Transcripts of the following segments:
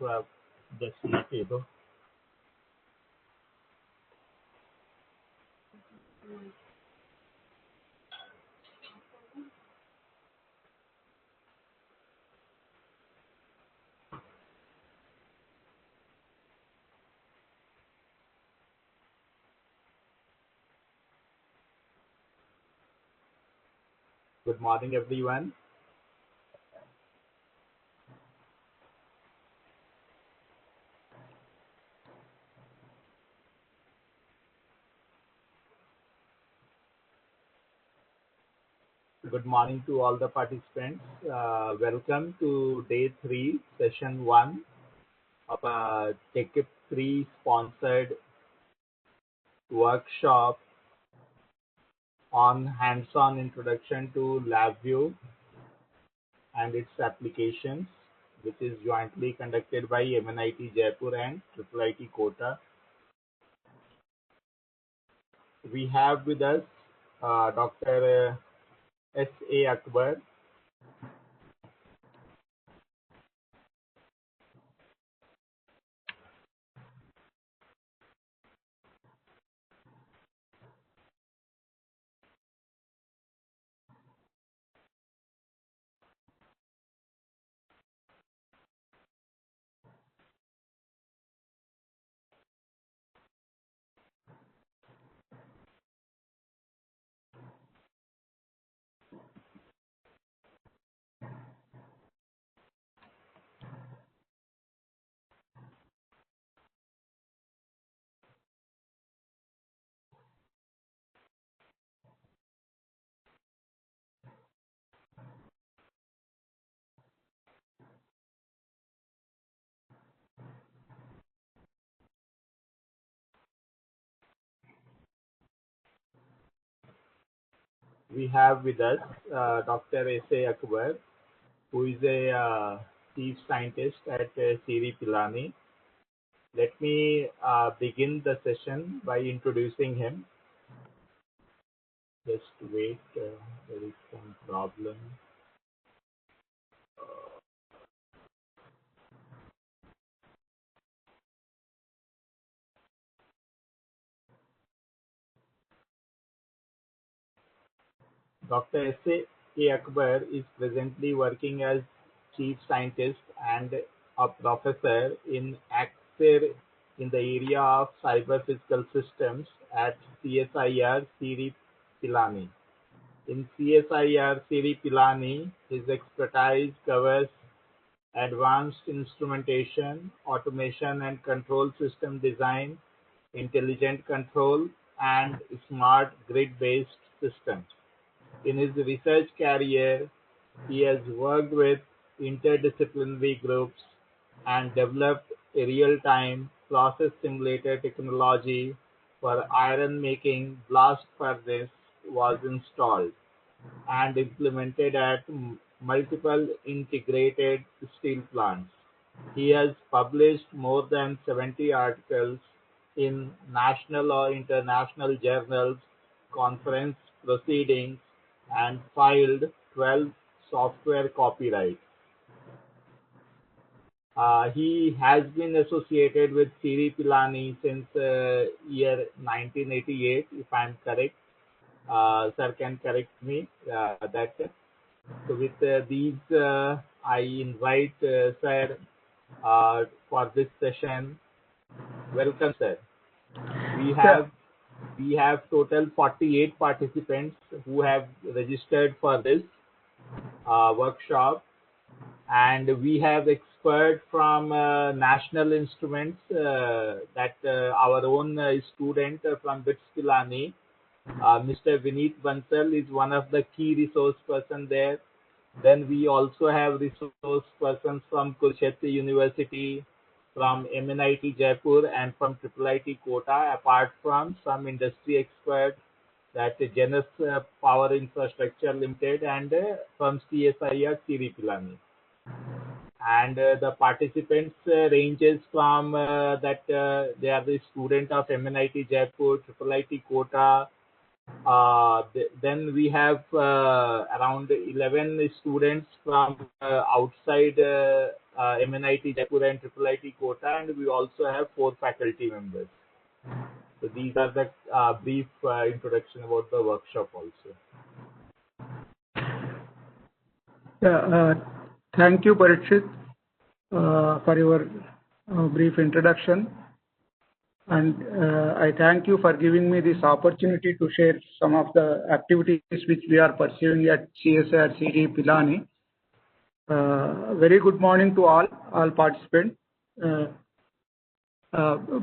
have the seat table. Good morning, everyone. Good morning to all the participants. Welcome to day 3, session 1 of a TechIP 3 sponsored workshop on hands-on introduction to LabVIEW and its applications, which is jointly conducted by MNIT Jaipur and IIIT Kota. We have with us Dr. S.A. Akbar. We have with us Dr. S.A. Akbar, who is a chief scientist at CSIR-CEERI Pilani. Let me begin the session by introducing him. Just wait, there is some problem. Dr. S.A. Akbar is presently working as chief scientist and a professor in CSIR in the area of cyber physical systems at CSIR-CEERI Pilani. In CSIR-CEERI Pilani, his expertise covers advanced instrumentation, automation and control system design, intelligent control, and smart grid-based systems. In his research career, he has worked with interdisciplinary groups and developed a real-time process simulator technology for iron making. Blast furnace was installed and implemented at multiple integrated steel plants. He has published more than 70 articles in national or international journals, conference proceedings, and filed 12 software copyrights. He has been associated with CSIR Pilani since year 1988, if I'm correct. Sir can correct me that. So with these, I invite Sir for this session. Welcome, sir. We have total 48 participants who have registered for this workshop, and we have experts from national instruments that our own student from BITS Pilani, Mr. Vineet Bansal, is one of the key resource person there. Then we also have resource persons from Kurukshetra University, from MNIT Jaipur, and from IIIT Kota, apart from some industry experts that Genus Power Infrastructure Limited and from CSIR-CEERI Pilani. And the participants ranges from that they are the student of MNIT Jaipur, IIIT Kota, Then we have around 11 students from outside MNIT Jaipur and IIIT Kota, and we also have 4 faculty members. So these are the brief introduction about the workshop also. Thank you, Parikshit, for your brief introduction. And I thank you for giving me this opportunity to share some of the activities which we are pursuing at CSIR-CEERI Pilani. Very good morning to all participants.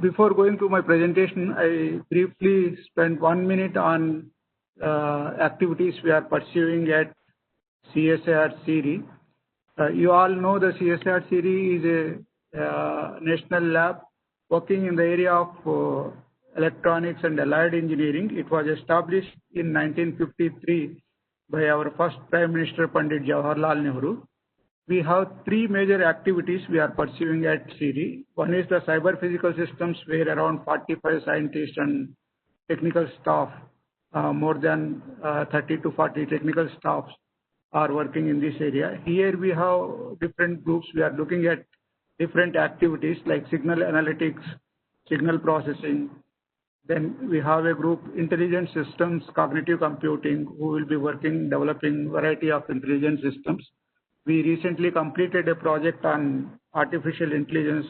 Before going to my presentation, I briefly spend 1 minute on activities we are pursuing at CSIR-CEERI. You all know the CSIR-CEERI is a national lab working in the area of electronics and allied engineering. It was established in 1953 by our first Prime Minister Pandit Jawaharlal Nehru. We have 3 major activities we are pursuing at CEERI. One is the cyber physical systems, where around 45 scientists and technical staff, more than 30 to 40 technical staffs are working in this area. Here we have different groups. We are looking at different activities like signal analytics, signal processing. Then we have a group, intelligent systems, cognitive computing, who will be working, developing variety of intelligent systems. We recently completed a project on artificial intelligence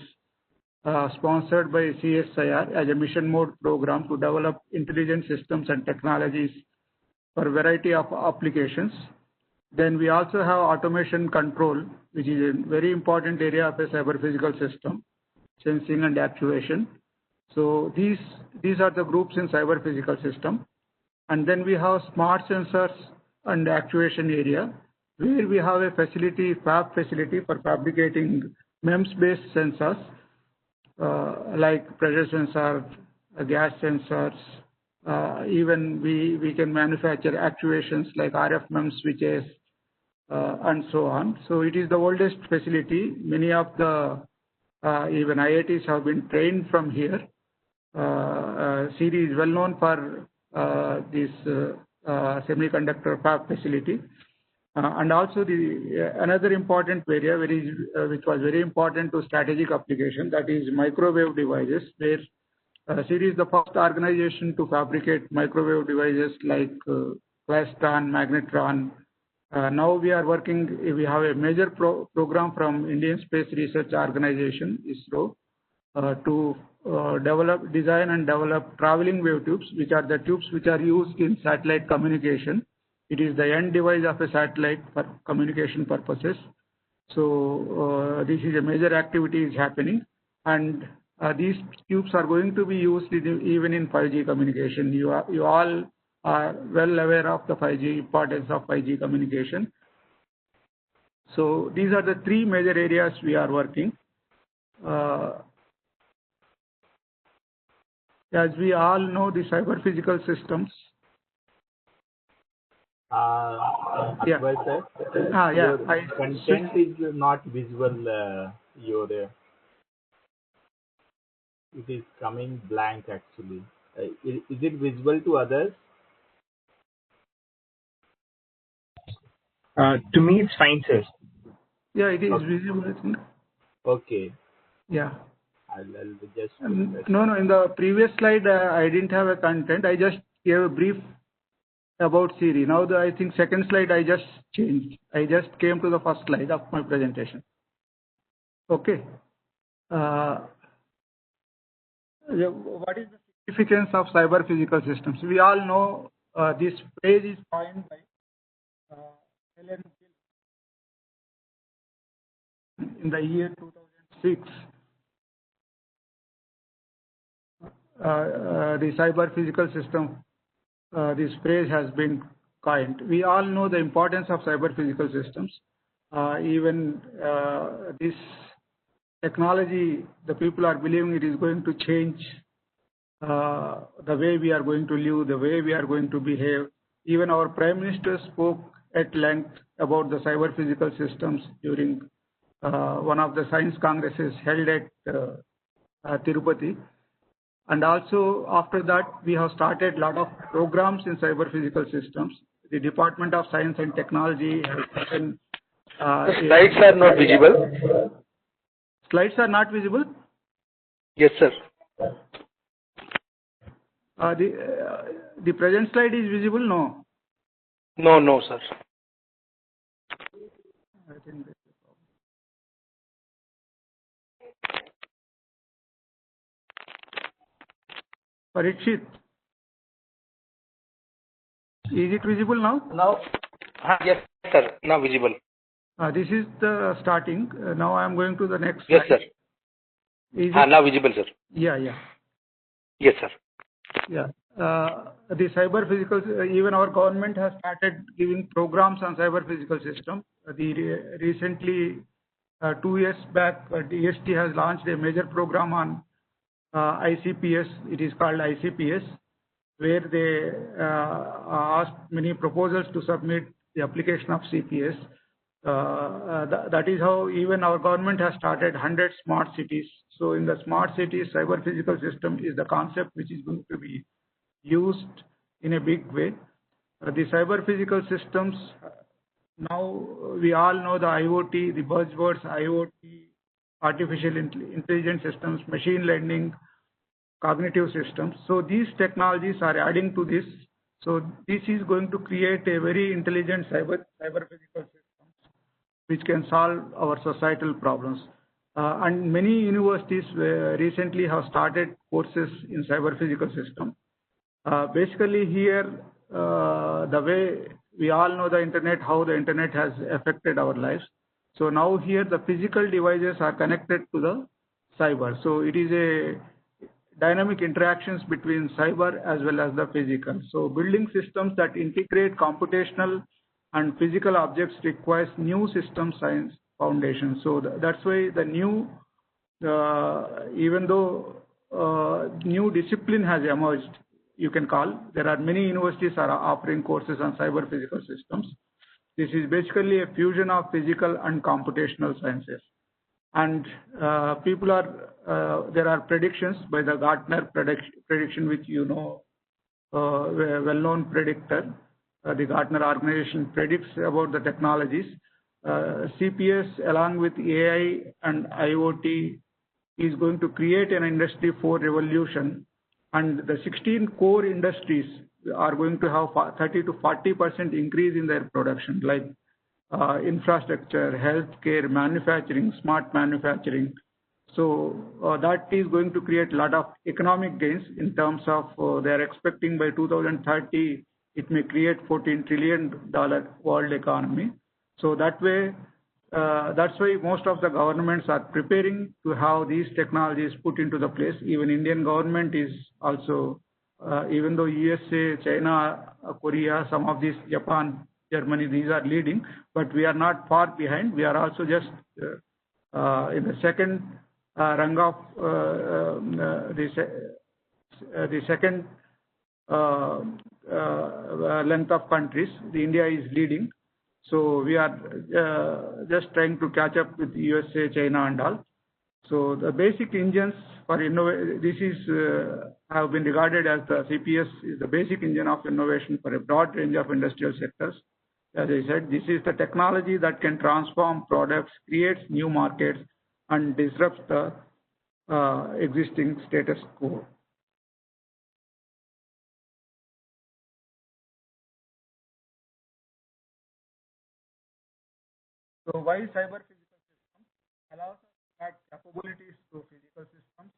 sponsored by CSIR as a mission mode program to develop intelligent systems and technologies for a variety of applications. Then we also have automation control, which is a very important area of a cyber physical system, sensing and actuation. So these are the groups in cyber physical system. And then we have smart sensors and actuation area, where we have a facility, fab facility for fabricating MEMS-based sensors, like pressure sensor, gas sensors. Even we can manufacture actuations like RF MEMS switches, and so on. So it is the oldest facility. Many of the even IITs have been trained from here. CEERI is well known for this semiconductor fab facility. And also another important area which was very important to strategic application, that is microwave devices, where CEERI is the first organization to fabricate microwave devices like Klystron, Magnetron. Now we are working, we have a major program from Indian Space Research Organization, ISRO, to design and develop traveling wave tubes, which are the tubes which are used in satellite communication. It is the end device of a satellite for communication purposes. So this is a major activity is happening, and these tubes are going to be used even in 5G communication. You all are well aware of the 5G importance of 5G communication. So these are the 3 major areas we are working. As we all know, the cyber physical systems. Akbar sir, your content is not visible. It is coming blank actually. Is it visible to others? To me, it's fine, sir. Yeah, it is visible, I think. Okay. Yeah. I'll just. No. In the previous slide, I didn't have a content. I just gave a brief about CEERI. Now, I think second slide I just changed. I just came to the first slide of my presentation. Okay. What is the significance of cyber physical systems? We all know this phrase is coined by Helen in the year 2006. The cyber physical system, this phrase has been coined. We all know the importance of cyber physical systems. Even this technology, the people are believing it is going to change the way we are going to live, the way we are going to behave. Even our Prime Minister spoke at length about the cyber physical systems during one of the science congresses held at Tirupati. And also after that, we have started a lot of programs in cyber physical systems. The Department of Science and Technology has certain. The slides are not visible. Slides are not visible? Yes, sir. The present slide is visible? No. No, sir. I think that's the problem. Parikshit, is it visible now? Now, yes, sir. Now visible. This is the starting. Now I am going to the next Yes, slide. sir. Is it? Now visible, sir. Yeah. Yes, sir. Yeah. The cyber physical, even our government has started giving programs on cyber physical system. Recently, 2 years back, DST has launched a major program on ICPS. It is called ICPS, where they asked many proposals to submit the application of CPS. That is how even our government has started 100 smart cities. So in the smart cities, cyber physical system is the concept which is going to be used in a big way. The cyber physical systems, now we all know the IoT, the buzzwords IoT, artificial intelligence systems, machine learning, cognitive systems. So these technologies are adding to this. So this is going to create a very intelligent cyber physical system which can solve our societal problems. And many universities recently have started courses in cyber physical system. Basically here, the way we all know the internet, how the internet has affected our lives. So now here the physical devices are connected to the cyber. So it is a dynamic interactions between cyber as well as the physical. So building systems that integrate computational and physical objects requires new system science foundation. So that's why the new, even though new discipline has emerged, you can call, there are many universities are offering courses on cyber physical systems. This is basically a fusion of physical and computational sciences. And there are predictions by the Gartner prediction, which you know, well-known predictor. The Gartner organization predicts about the technologies. CPS along with AI and IoT is going to create an industry 4 revolution, and the 16 core industries are going to have 30 to 40% increase in their production, like infrastructure, healthcare, manufacturing, smart manufacturing. So that is going to create a lot of economic gains in terms of they are expecting by 2030 it may create $14 trillion world economy. So that way, that's why most of the governments are preparing to have these technologies put into the place. Even Indian government is also, even though USA, China, Korea, some of these, Japan, Germany, these are leading, but we are not far behind. We are also just in the second rung of the second length of countries. The India is leading. So we are just trying to catch up with USA, China and all. So the basic engines for innovation, this is have been regarded as the CPS is the basic engine of innovation for a broad range of industrial sectors. As I said, this is the technology that can transform products, creates new markets, and disrupts the existing status quo. So why cyber physical systems allows us to add capabilities to physical systems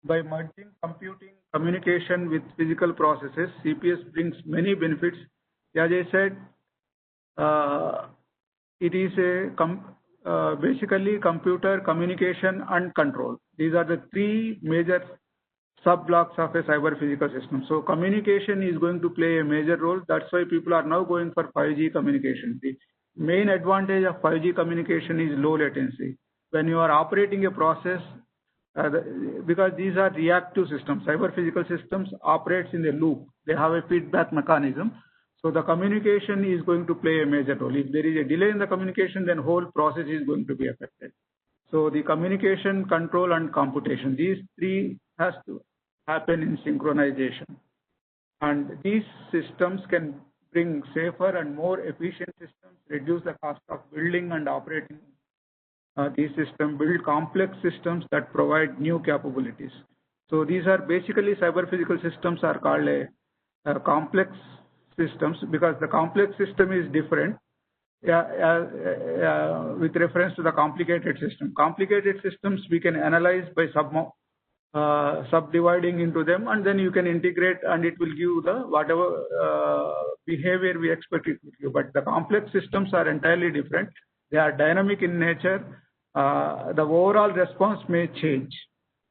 by merging computing, communication with physical processes. CPS brings many benefits. As I said, it is basically computer, communication, and control. These are the three major sub-blocks of a cyber physical system. So communication is going to play a major role. That's why people are now going for 5G communication. The main advantage of 5G communication is low latency. When you are operating a process, because these are reactive systems, cyber physical systems operates in a loop. They have a feedback mechanism. So the communication is going to play a major role. If there is a delay in the communication, then whole process is going to be affected. So the communication, control, and computation, these three has to, happen in synchronization. And these systems can bring safer and more efficient systems, reduce the cost of building and operating these systems, build complex systems that provide new capabilities. So these are basically cyber physical systems are called complex systems because the complex system is different with reference to the complicated system. Complicated systems we can analyze by subdividing into them, and then you can integrate and it will give the whatever behavior we expect it to give. But the complex systems are entirely different. They are dynamic in nature. The overall response may change.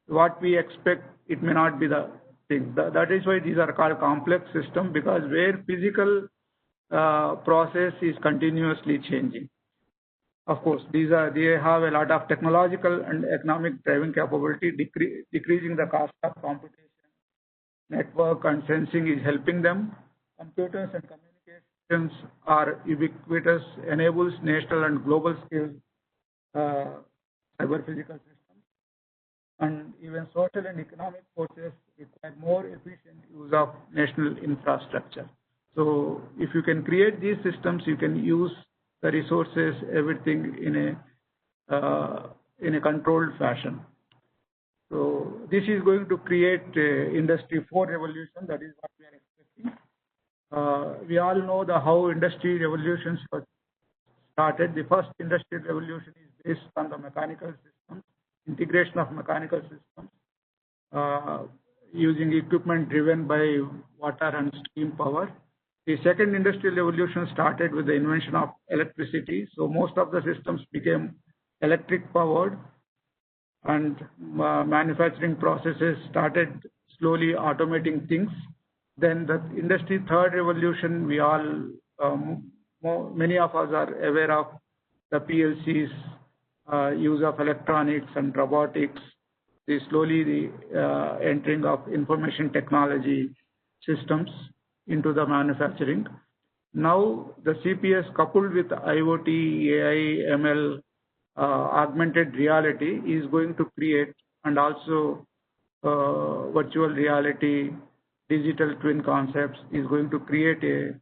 What we expect, it may not be the thing. That is why these are called complex systems, because where physical process is continuously changing. Of course, they have a lot of technological and economic driving capability, decreasing the cost of computation. Network and sensing is helping them. Computers and communications are ubiquitous, enables national and global scale cyber physical systems. And even social and economic forces require more efficient use of national infrastructure. So if you can create these systems, you can use the resources, everything in a controlled fashion. So this is going to create Industry 4 revolution. That is what we are expecting. We all know how industry revolutions were started. The first industrial revolution is based on the mechanical systems, integration of mechanical systems, using equipment driven by water and steam power. The second industrial revolution started with the invention of electricity. So most of the systems became electric powered, and manufacturing processes started slowly automating things. Then the Industry 3rd revolution, we all, many of us are aware of the PLCs, use of electronics and robotics, slowly the entering of information technology systems into the manufacturing. Now the CPS coupled with IoT, AI, ML, augmented reality is going to create, and also virtual reality, digital twin concepts is going to create a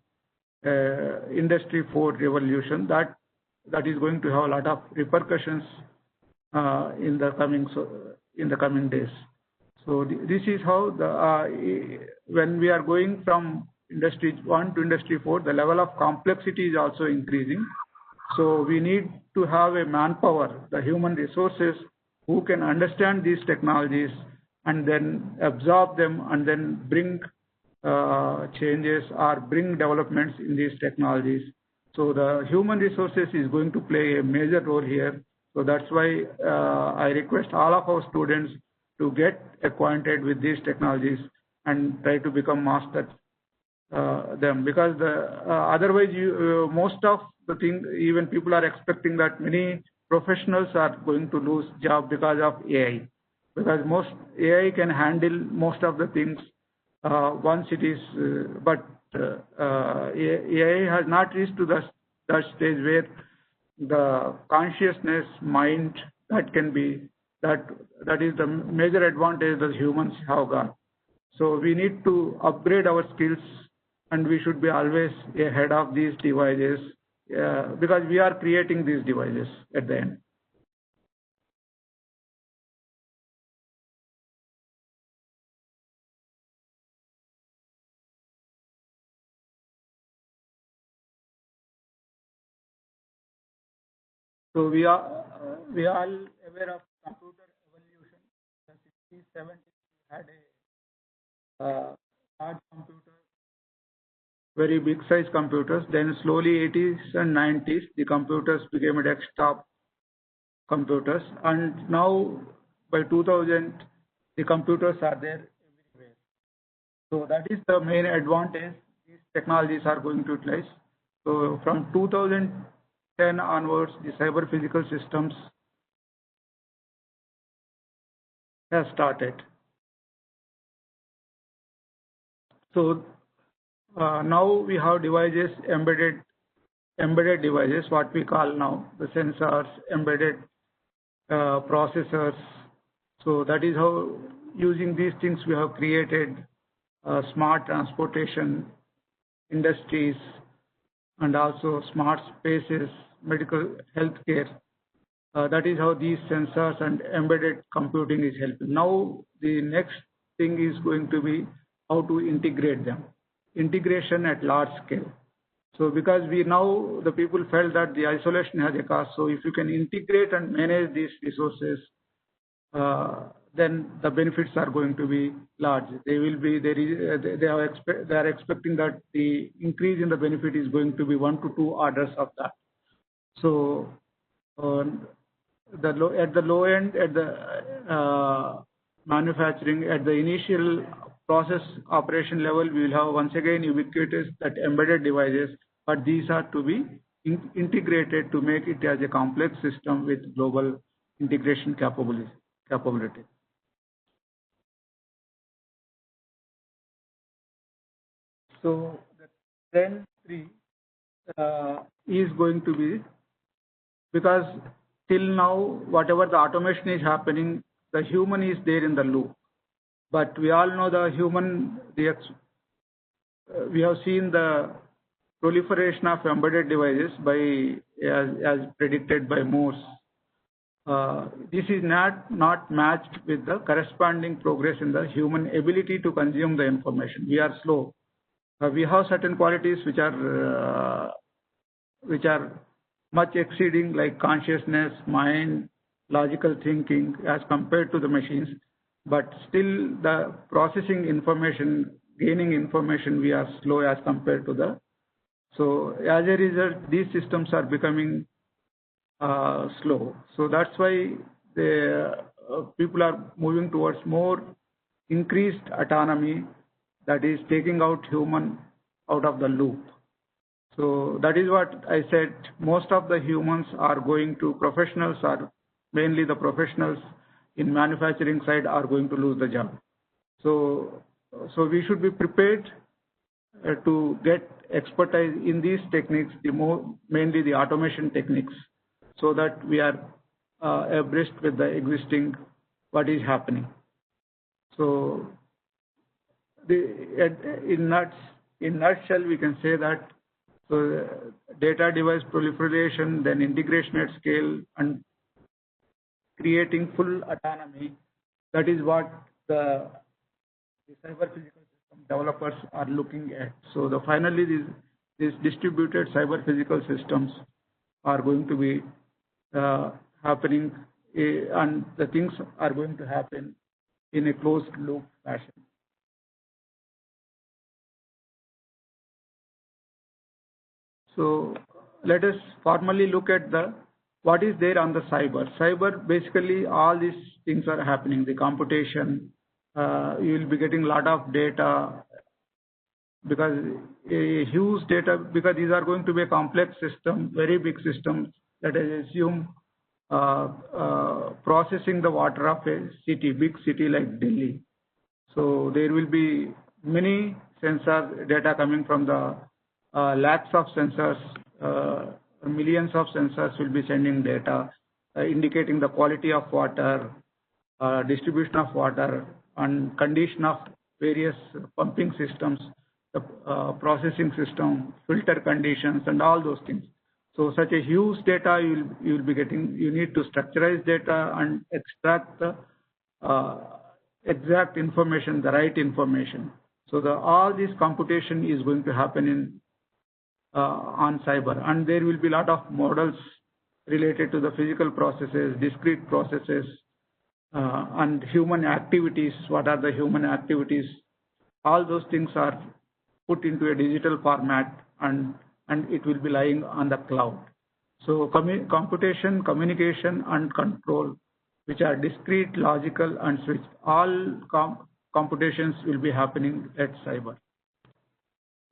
Industry 4 revolution that is going to have a lot of repercussions in the coming days. So this is how when we are going from Industry 1 to Industry 4, the level of complexity is also increasing. So we need to have a manpower, the human resources, who can understand these technologies and then absorb them and then bring changes or bring developments in these technologies. So the human resources is going to play a major role here. So that's why I request all of our students to get acquainted with these technologies and try to become masters them, because otherwise most of the thing, even people are expecting that many professionals are going to lose job because of AI, because most AI can handle most of the things once it is, but AI has not reached to that stage where the consciousness mind that can be, that is the major advantage that humans have got. So we need to upgrade our skills, and we should be always ahead of these devices, because we are creating these devices at the end. So we are aware of computer evolution. In the 60s, 70s, we had a large computer, very big size computers. Then slowly 80s and 90s, the computers became desktop computers, and now by 2000, the computers are there everywhere. So that is the main advantage these technologies are going to utilize. So from 2010 onwards, the cyber physical systems have started. So now we have devices, embedded devices, what we call now the sensors, embedded processors. So that is how using these things, we have created smart transportation industries and also smart spaces, medical healthcare. That is how these sensors and embedded computing is helping. Now, the next thing is going to be how to integrate them. Integration at large scale. So because we now, the people felt that the isolation has a cost. So if you can integrate and manage these resources, then the benefits are going to be large. They will be, they are expecting that the increase in the benefit is going to be 1 to 2 orders of that. So at the low end, at the manufacturing, at the initial process operation level, we will have once again ubiquitous that embedded devices, but these are to be integrated to make it as a complex system with global integration capability. So the trend 3 is going to be, because till now, whatever the automation is happening, the human is there in the loop. But we all know the human, we have seen the proliferation of embedded devices as predicted by Morse. This is not matched with the corresponding progress in the human ability to consume the information. We are slow. We have certain qualities which are much exceeding, like consciousness, mind, logical thinking as compared to the machines. But still the processing information, gaining information, we are slow as compared to the. So as a result, these systems are becoming slow. So that's why the people are moving towards more increased autonomy, that is taking out human out of the loop. So that is what I said. Most of the humans are going to professionals, are mainly the professionals in manufacturing side are going to lose the job. So we should be prepared to get expertise in these techniques, mainly the automation techniques, so that we are abreast with the existing what is happening. So in nutshell, we can say that data device proliferation, then integration at scale, and creating full autonomy. That is what the cyber physical system developers are looking at. So finally, these distributed cyber physical systems are going to be happening, and the things are going to happen in a closed loop fashion. So let us formally look at what is there on the cyber. Cyber, basically all these things are happening. The computation, you will be getting a lot of data, because a huge data, because these are going to be a complex system, very big system, that I assume processing the water of a city, big city like Delhi. So there will be many sensor data coming from the lakhs of sensors, millions of sensors will be sending data, indicating the quality of water, distribution of water, and condition of various pumping systems, the processing system, filter conditions, and all those things. So such a huge data you will be getting. You need to structurize data and extract the exact information, the right information. So all this computation is going to happen on cyber, and there will be a lot of models related to the physical processes, discrete processes, and human activities. What are the human activities? All those things are put into a digital format, and it will be lying on the cloud. So computation, communication, and control, which are discrete, logical, and switched, all computations will be happening at cyber.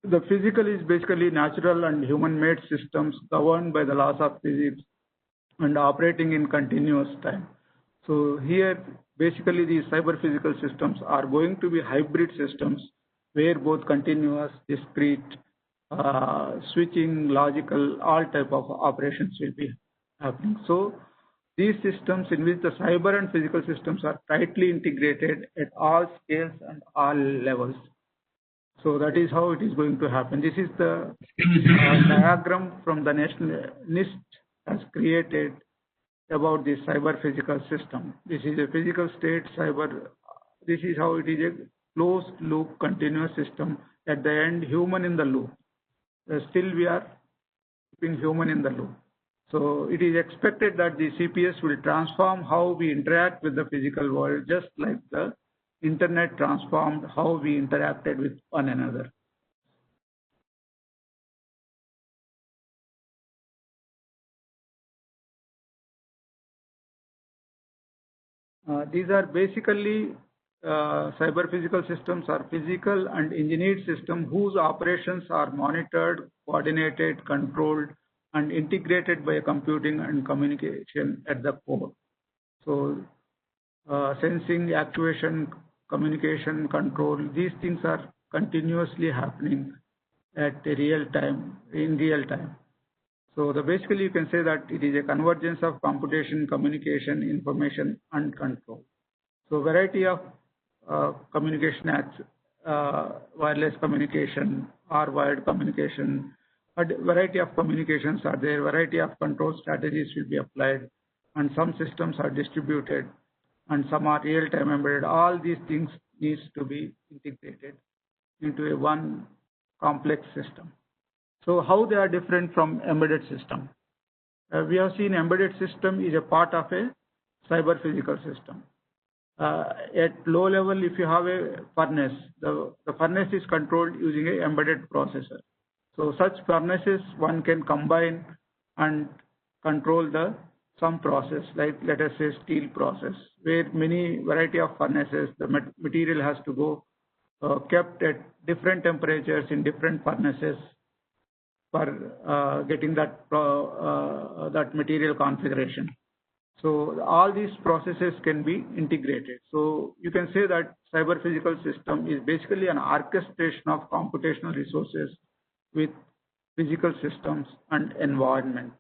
The physical is basically natural and human-made systems governed by the laws of physics and operating in continuous time. So here, basically, these cyber-physical systems are going to be hybrid systems where both continuous, discrete, switching, logical, all type of operations will be happening. So these systems in which the cyber and physical systems are tightly integrated at all scales and all levels. So that is how it is going to happen. This is the diagram from the national NIST has created about this cyber physical system. This is a physical state cyber. This is how it is a closed loop continuous system. At the end, human in the loop. Still we are keeping human in the loop. So it is expected that the CPS will transform how we interact with the physical world, just like the internet transformed how we interacted with one another. These are basically cyber physical systems are physical and engineered systems whose operations are monitored, coordinated, controlled, and integrated by computing and communication at the core. So sensing, actuation, communication, control, these things are continuously happening at real time, in real time. So basically you can say that it is a convergence of computation, communication, information, and control. So variety of communication acts, wireless communication or wired communication, but variety of communications are there, variety of control strategies will be applied, and some systems are distributed and some are real-time embedded. All these things needs to be integrated into a one complex system. So how they are different from embedded system? We have seen embedded system is a part of a cyber physical system. At low level, if you have a furnace, the furnace is controlled using an embedded processor. So such furnaces one can combine and control some process, like let us say steel process, where many variety of furnaces, the material has to go kept at different temperatures in different furnaces for getting that material configuration. So all these processes can be integrated. So you can say that cyber physical system is basically an orchestration of computational resources with physical systems and environment.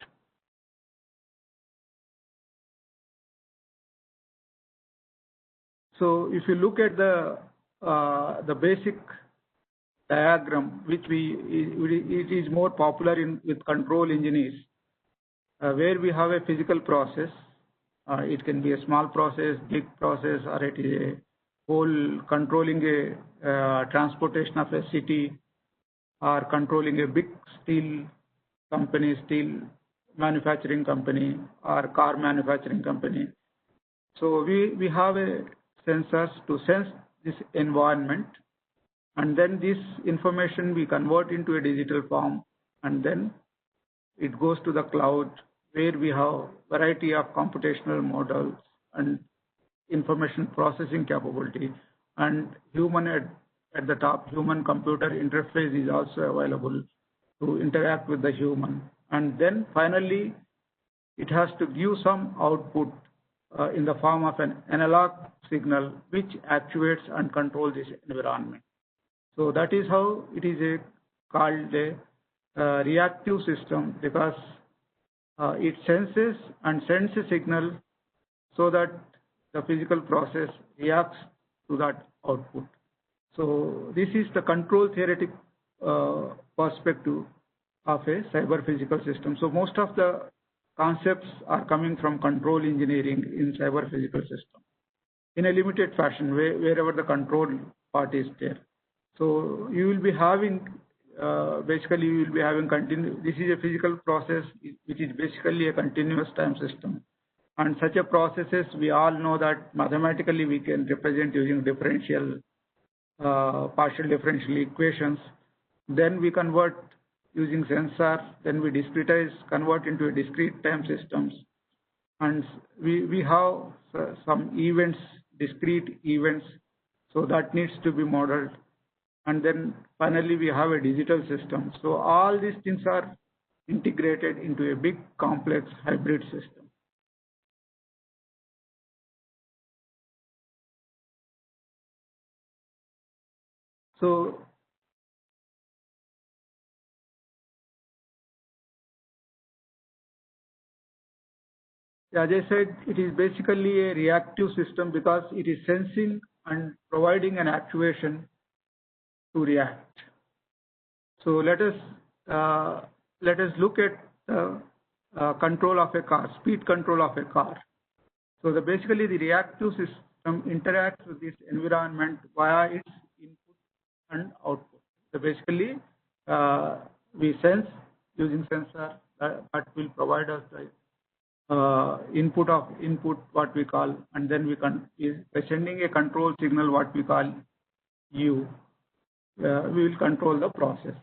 So if you look at the basic diagram, which it is more popular with control engineers, where we have a physical process. It can be a small process, big process, or it is a whole controlling a transportation of a city, or controlling a big steel company, steel manufacturing company, or car manufacturing company. So we have a sensors to sense this environment, and then this information we convert into a digital form, and then it goes to the cloud, where we have variety of computational models and information processing capability, and human at the top, human computer interface is also available to interact with the human. And then finally, it has to give some output in the form of an analog signal which actuates and controls this environment. So that is how it is called a reactive system, because it senses and sends a signal so that the physical process reacts to that output. So this is the control theoretic perspective of a cyber physical system. So most of the concepts are coming from control engineering in cyber physical system in a limited fashion, wherever the control part is there. So you will be having basically you will be having this is a physical process which is basically a continuous time system, and such a processes we all know that mathematically we can represent using partial differential equations. Then we convert using sensor, then we discretize, convert into a discrete time systems, and we have some events, discrete events, so that needs to be modeled. And then finally we have a digital system. So all these things are integrated into a big complex hybrid system. So as I said, it is basically a reactive system because it is sensing and providing an actuation to react. So let us look at control of a car, speed control of a car. So basically the reactive system interacts with this environment via its input and output. So basically we sense using sensor that will provide us the input what we call, and then we by sending a control signal what we call U, we will control the process.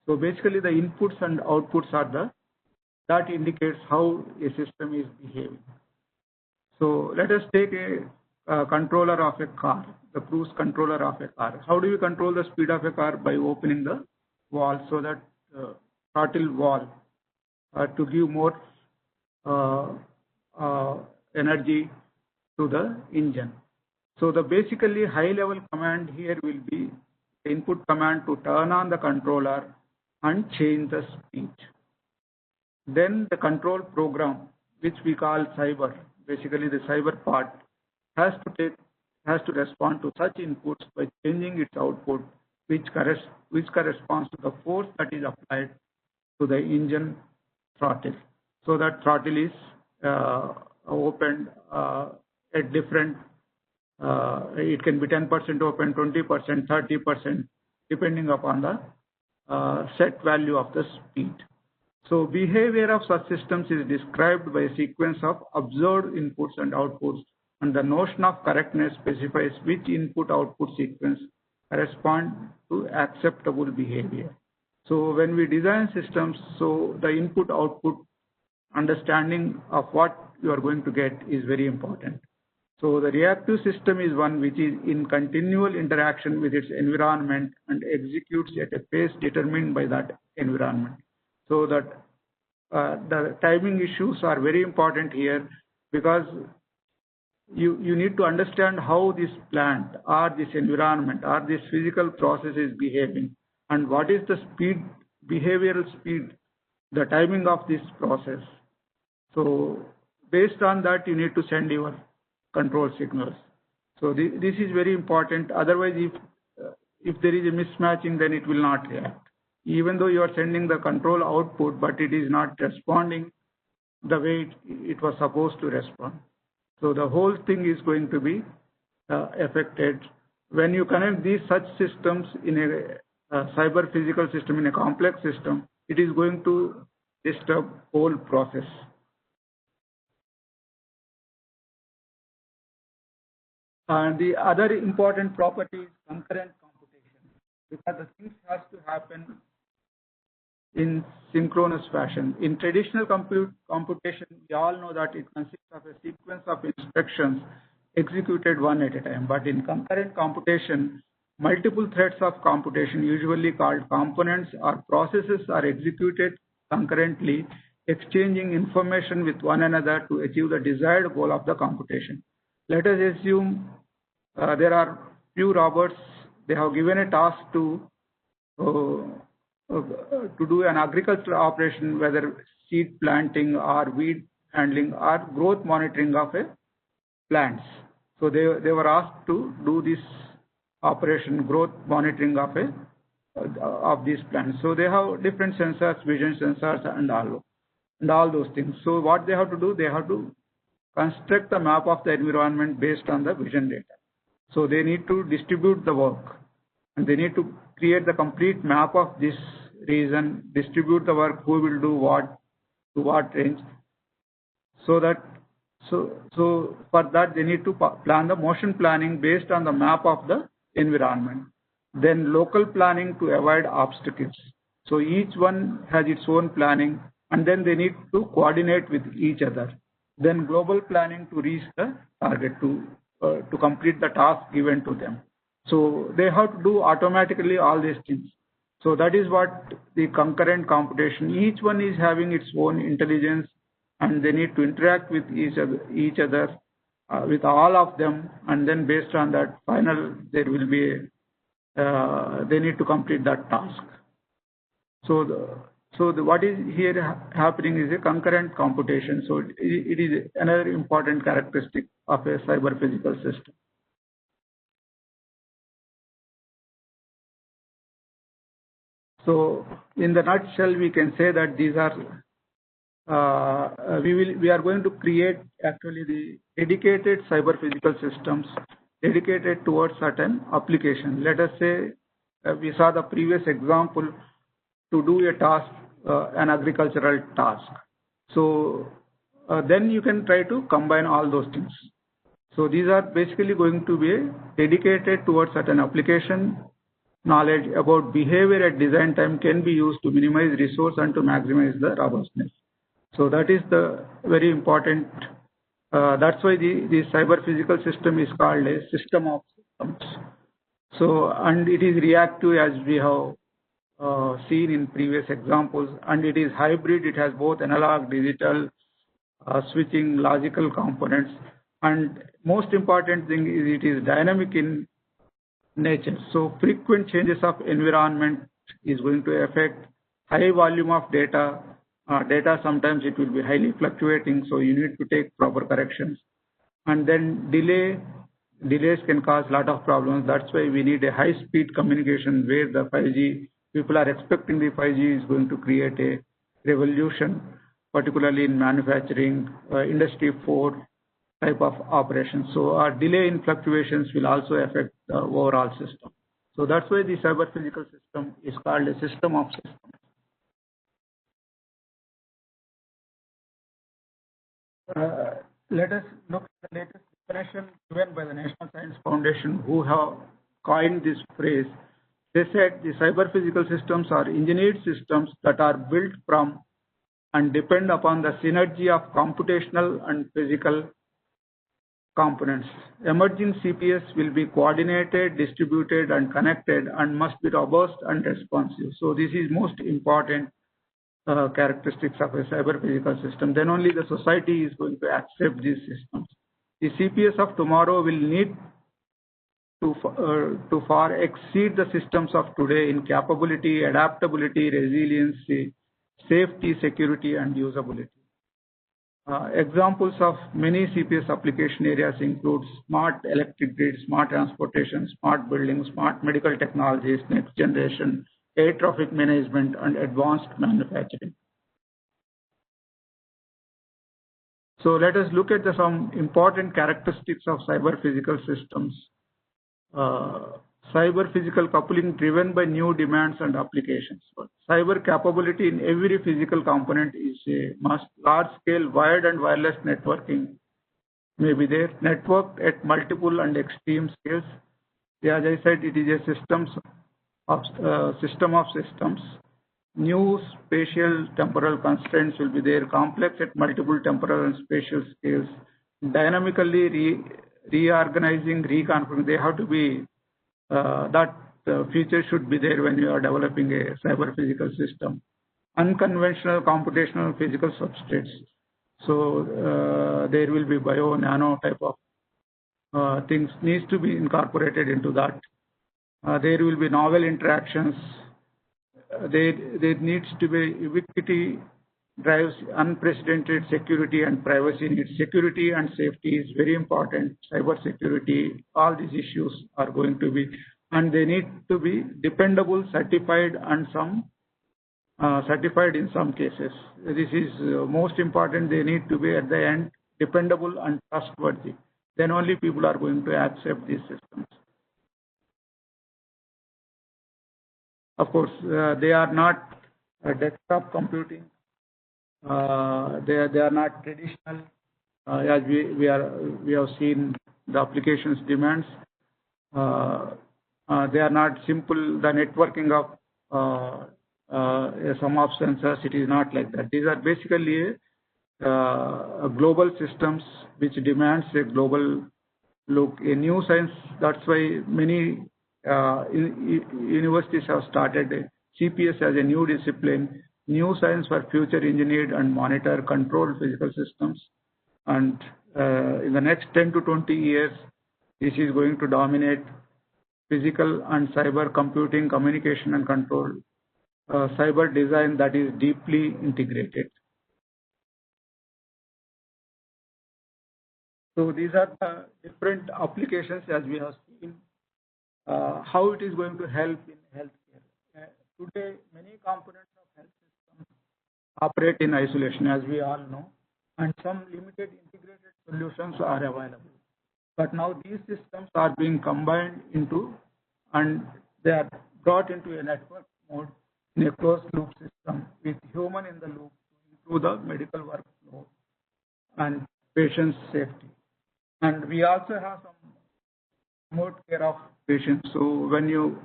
So basically the inputs and outputs are that indicates how a system is behaving. So let us take a controller of a car, the cruise controller of a car. How do you control the speed of a car? By opening the valve, so that throttle valve to give more energy to the engine. So the basically high level command here will be the input command to turn on the controller and change the speed. Then the control program, which we call cyber, basically the cyber part, has to respond to such inputs by changing its output, which corresponds to the force that is applied to the engine throttle. So that throttle is opened at different, it can be 10% open, 20%, 30%, depending upon the set value of the speed. So behavior of such systems is described by a sequence of observed inputs and outputs, and the notion of correctness specifies which input-output sequence correspond to acceptable behavior. So when we design systems, so the input-output understanding of what you are going to get is very important. So the reactive system is one which is in continual interaction with its environment and executes at a pace determined by that environment. So that the timing issues are very important here, because you need to understand how this plant or this environment or this physical process is behaving, and what is the speed, behavioral speed, the timing of this process. So based on that, you need to send your control signals. So this is very important. Otherwise, if there is a mismatching, then it will not react. Even though you are sending the control output, but it is not responding the way it was supposed to respond. So the whole thing is going to be affected. When you connect these such systems in a cyber physical system, in a complex system, it is going to disturb whole process. And the other important property is concurrent computation, because the things has to happen in synchronous fashion. In traditional computation, we all know that it consists of a sequence of instructions executed one at a time. But in concurrent computation, multiple threads of computation, usually called components or processes, are executed concurrently, exchanging information with one another to achieve the desired goal of the computation. Let us assume there are few robots. They have given a task to do an agricultural operation, whether seed planting or weed handling or growth monitoring of a plants. So they were asked to do this operation, growth monitoring of these plants. So they have different sensors, vision sensors, and all those things. So what they have to do, they have to construct the map of the environment based on the vision data. So they need to distribute the work, and they need to create the complete map of this region, distribute the work, who will do what, to what range. So for that they need to plan the motion planning based on the map of the environment. Then local planning to avoid obstacles. So each one has its own planning, and then they need to coordinate with each other. Then global planning to reach the target, to complete the task given to them. So they have to do automatically all these things. So that is what the concurrent computation. Each one is having its own intelligence, and they need to interact with each other, with all of them, and then based on that final, there will be they need to complete that task. So So what is here happening is a concurrent computation. So it is another important characteristic of a cyber physical system. So in the nutshell, we can say that these are we are going to create actually the dedicated cyber physical systems dedicated towards certain application. Let us say we saw the previous example to do a task, an agricultural task. So then you can try to combine all those things. So these are basically going to be dedicated towards certain application. Knowledge about behavior at design time can be used to minimize resource and to maximize the robustness. So that is the very important. That's why the cyber physical system is called a system of systems. So, and it is reactive as we have seen in previous examples, and it is hybrid. It has both analog, digital, switching, logical components, and most important thing is it is dynamic in nature. So frequent changes of environment is going to affect high volume of data. Data sometimes it will be highly fluctuating, so you need to take proper corrections. And then delays can cause a lot of problems. That's why we need a high-speed communication where the 5G, people are expecting the 5G is going to create a revolution, particularly in manufacturing, Industry 4 type of operations. So our delay in fluctuations will also affect the overall system. So that's why the cyber physical system is called a system of systems. Let us look at the latest definition given by the National Science Foundation, who have coined this phrase. They said the cyber physical systems are engineered systems that are built from and depend upon the synergy of computational and physical components. Emerging CPS will be coordinated, distributed, and connected, and must be robust and responsive. So this is most important characteristics of a cyber physical system. Then only the society is going to accept these systems. The CPS of tomorrow will need to far exceed the systems of today in capability, adaptability, resiliency, safety, security, and usability. Examples of many CPS application areas include smart electric grid, smart transportation, smart buildings, smart medical technologies, next generation, air traffic management, and advanced manufacturing. So let us look at some important characteristics of cyber physical systems. Cyber physical coupling driven by new demands and applications. Cyber capability in every physical component is a must. Large scale wired and wireless networking may be there. Networked at multiple and extreme scales. As I said, it is a system of systems. New spatial temporal constraints will be there. Complex at multiple temporal and spatial scales. Dynamically reorganizing, reconfiguring. They have to be that feature should be there when you are developing a cyber physical system. Unconventional computational physical substrates. So there will be bio, nano type of things needs to be incorporated into that. There will be novel interactions. There needs to be ubiquity drives unprecedented security and privacy needs. Security and safety is very important. Cyber security, all these issues are going to be, and they need to be dependable, certified, and certified in some cases. This is most important. They need to be at the end dependable and trustworthy. Then only people are going to accept these systems. Of course, they are not desktop computing. They are not traditional, as we have seen the applications demands. They are not simple. The networking of a sum of sensors, it is not like that. These are basically a global systems which demands a global look. A new science. That's why many universities have started CPS as a new discipline. New science for future engineered and monitor controlled physical systems. And in the next 10 to 20 years, this is going to dominate physical and cyber computing, communication and control cyber design that is deeply integrated. So these are the different applications as we have seen. How it is going to help in healthcare. Today, many components of health systems operate in isolation, as we all know, and some limited integrated solutions are available. But now these systems are being combined into, and they are brought into a network mode in a closed loop system with human in the loop to improve the medical workflow and patient safety. And we also have some remote care of patients. So when you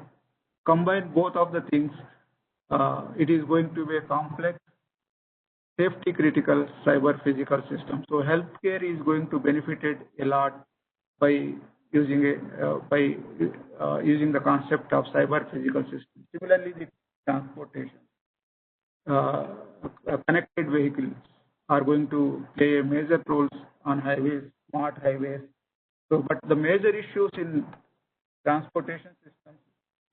combine both of the things, it is going to be a complex, safety critical cyber physical system. So healthcare is going to benefit a lot by using using the concept of cyber physical system. Similarly, the transportation, connected vehicles are going to play a major role on highways, smart highways. So, but the major issues in transportation systems,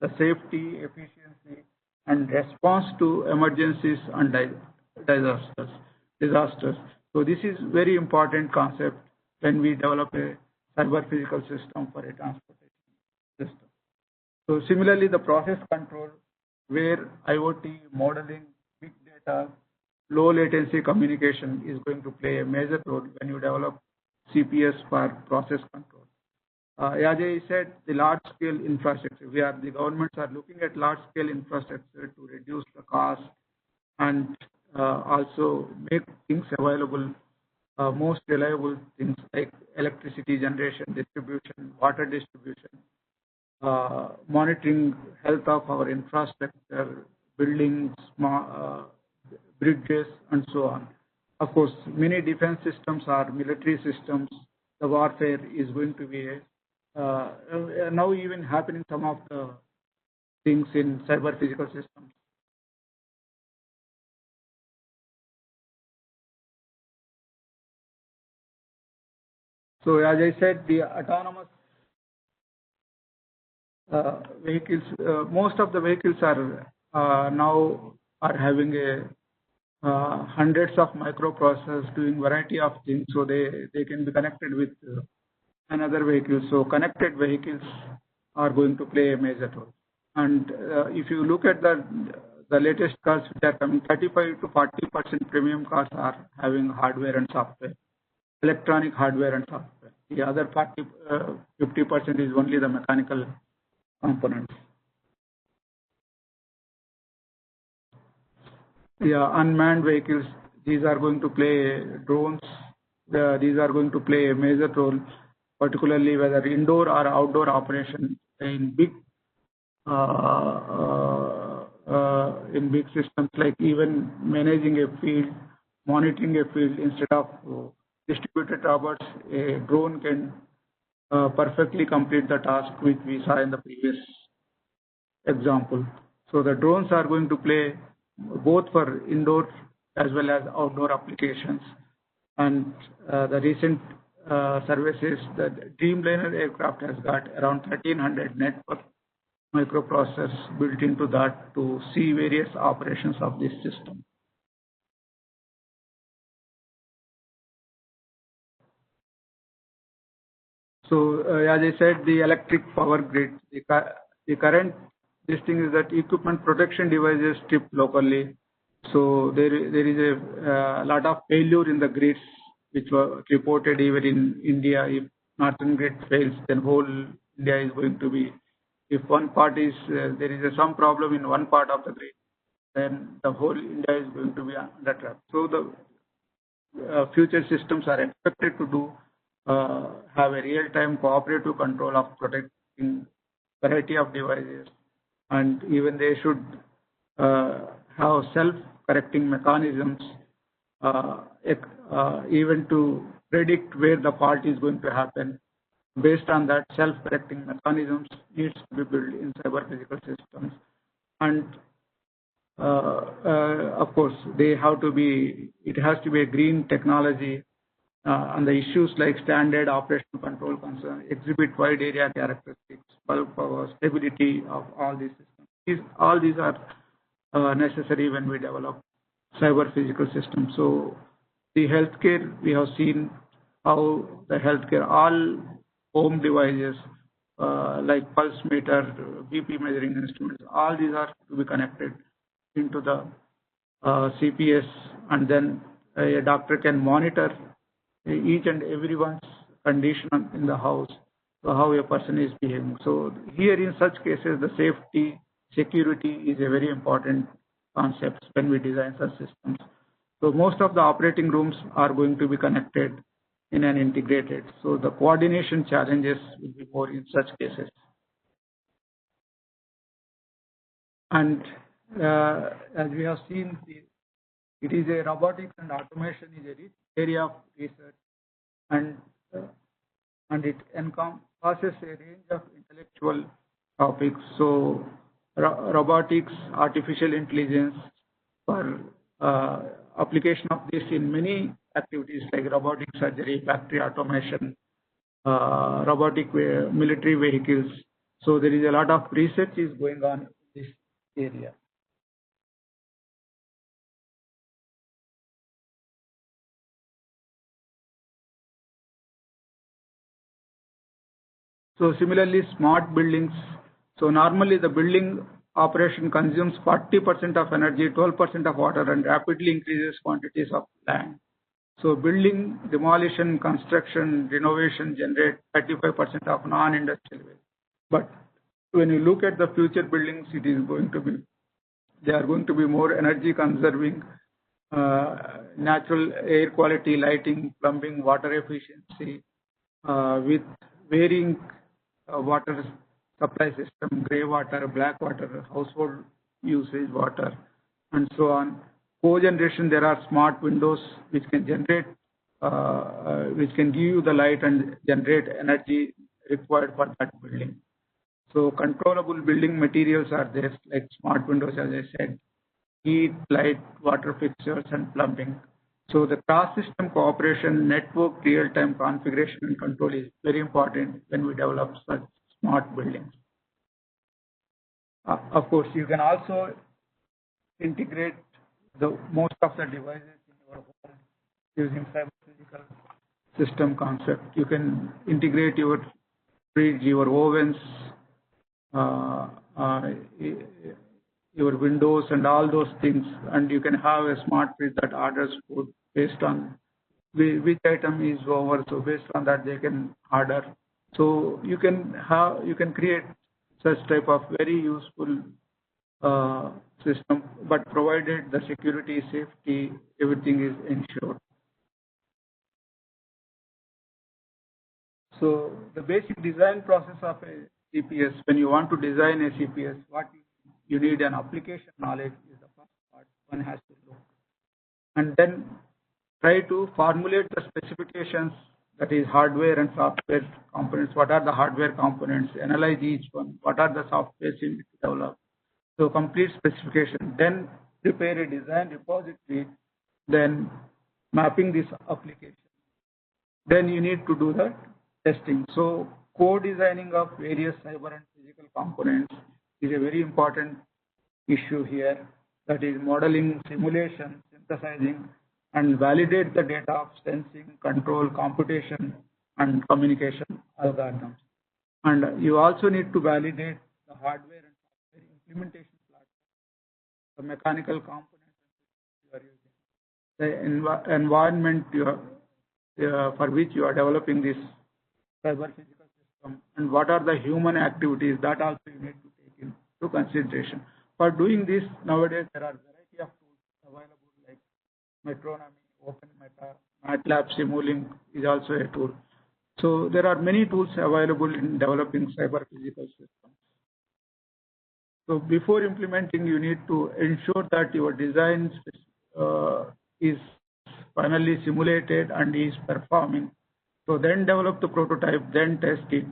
the safety, efficiency, and response to emergencies and disasters. So this is very important concept when we develop a cyber physical system for a transportation system. So similarly, the process control, where IoT, modeling, big data, low latency communication is going to play a major role when you develop CPS for process control. As I said, the large-scale infrastructure. The governments are looking at large-scale infrastructure to reduce the cost and also make things available, most reliable things like electricity generation, distribution, water distribution, monitoring health of our infrastructure, buildings, bridges, and so on. Of course, many defense systems are military systems. The warfare is going to be now even happening some of the things in cyber physical systems. So as I said, the autonomous vehicles, most of the vehicles are now having hundreds of microprocessors doing variety of things, so they can be connected with another vehicle. So connected vehicles are going to play a major role. And if you look at the latest cars which are coming, 35 to 40% premium cars are having hardware and software, electronic hardware and software. The other 50% is only the mechanical components. Yeah, unmanned vehicles, these are going to play drones. These are going to play a major role, particularly whether indoor or outdoor operation in big systems, like even managing a field, monitoring a field. Instead of distributed robots, a drone can perfectly complete the task which we saw in the previous example. So the drones are going to play both for indoor as well as outdoor applications. And the recent services, the Dreamliner aircraft has got around 1300 network microprocessors built into that to see various operations of this system. So as I said, the electric power grid, the current this thing is that equipment protection devices trip locally. So there is a lot of failure in the grids, which were reported even in India. If northern grid fails, then whole India is going to be. If one part is there is some problem in one part of the grid, then the whole India is going to be under trap. So the future systems are expected to do have a real-time cooperative control of protecting variety of devices, and even they should have self-correcting mechanisms, even to predict where the fault is going to happen. Based on that, self-correcting mechanisms needs to be built in cyber physical systems, and of course, they have to be. It has to be a green technology. And the issues like standard operational control concern, exhibit wide area characteristics, bulk power, stability of all these systems. All these are necessary when we develop cyber physical systems. So the healthcare, we have seen how the healthcare, all home devices like pulse meter, BP measuring instruments, all these are to be connected into the CPS, and then a doctor can monitor each and everyone's condition in the house, so how a person is behaving. So here in such cases, the safety, security is a very important concept when we design such systems. So most of the operating rooms are going to be connected in an integrated. So the coordination challenges will be more in such cases. And as we have seen, it is a robotics and automation is a rich area of research, and it encompasses a range of intellectual topics. So robotics, artificial intelligence, for application of this in many activities like robotic surgery, factory automation, robotic military vehicles. So there is a lot of research is going on in this area. So similarly, smart buildings. So normally the building operation consumes 40% of energy, 12% of water, and rapidly increases quantities of land. So building demolition, construction, renovation generate 35% of non-industrial waste. But when you look at the future buildings, it is going to be, they are going to be more energy conserving, natural air quality, lighting, plumbing, water efficiency, with varying water supply system, grey water, black water, household usage water, and so on. Cogeneration, there are smart windows which can generate, which can give you the light and generate energy required for that building. So controllable building materials are there, like smart windows, as I said, heat, light, water fixtures, and plumbing. So the cross-system cooperation, network real-time configuration and control is very important when we develop such smart buildings. Of course, you can also integrate the most of the devices in your home using cyber physical system concept. You can integrate your fridge, your ovens, your windows, and all those things, and you can have a smart fridge that orders food based on which item is over. So based on that, they can order. So you can create such type of very useful system, but provided the security, safety, everything is ensured. So the basic design process of a CPS, when you want to design a CPS, what you need an application knowledge is the first part one has to look, and then try to formulate the specifications, that is hardware and software components. What are the hardware components? Analyze each one. What are the software you need to develop? So complete specification. Then prepare a design repository. Then mapping this application. Then you need to do the testing. So co-designing of various cyber and physical components is a very important issue here. That is modeling, simulation, synthesizing, and validate the data of sensing, control, computation, and communication algorithms. And you also need to validate the hardware and software implementation platform, the mechanical components you are using, the environment for which you are developing this cyber physical system, and what are the human activities that also you need to take into consideration. For doing this, nowadays there are a variety of tools available like Metronomy, OpenMeta, MATLAB, Simulink is also a tool. So there are many tools available in developing cyber physical systems. So before implementing, you need to ensure that your design is finally simulated and is performing. So then develop the prototype, then test it,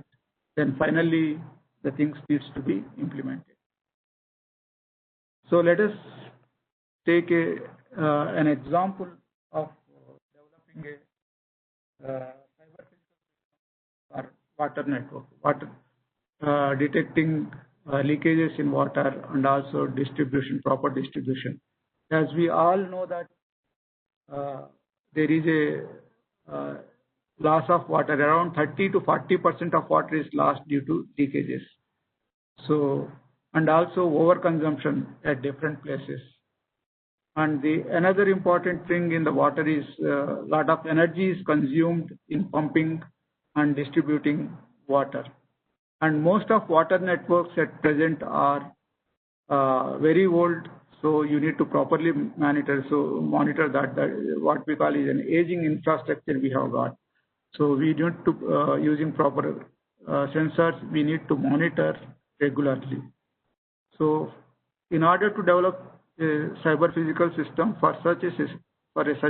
then finally the things needs to be implemented. So let us take an example of developing a cyber physical or water network, water detecting leakages in water, and also distribution, proper distribution. As we all know that there is a loss of water, around 30 to 40% of water is lost due to leakages. So, and also overconsumption at different places. And another important thing in the water is a lot of energy is consumed in pumping and distributing water. And most of water networks at present are very old, so you need to properly monitor that what we call is an aging infrastructure we have got. So we need to using proper sensors, we need to monitor regularly. So in order to develop a cyber physical system for such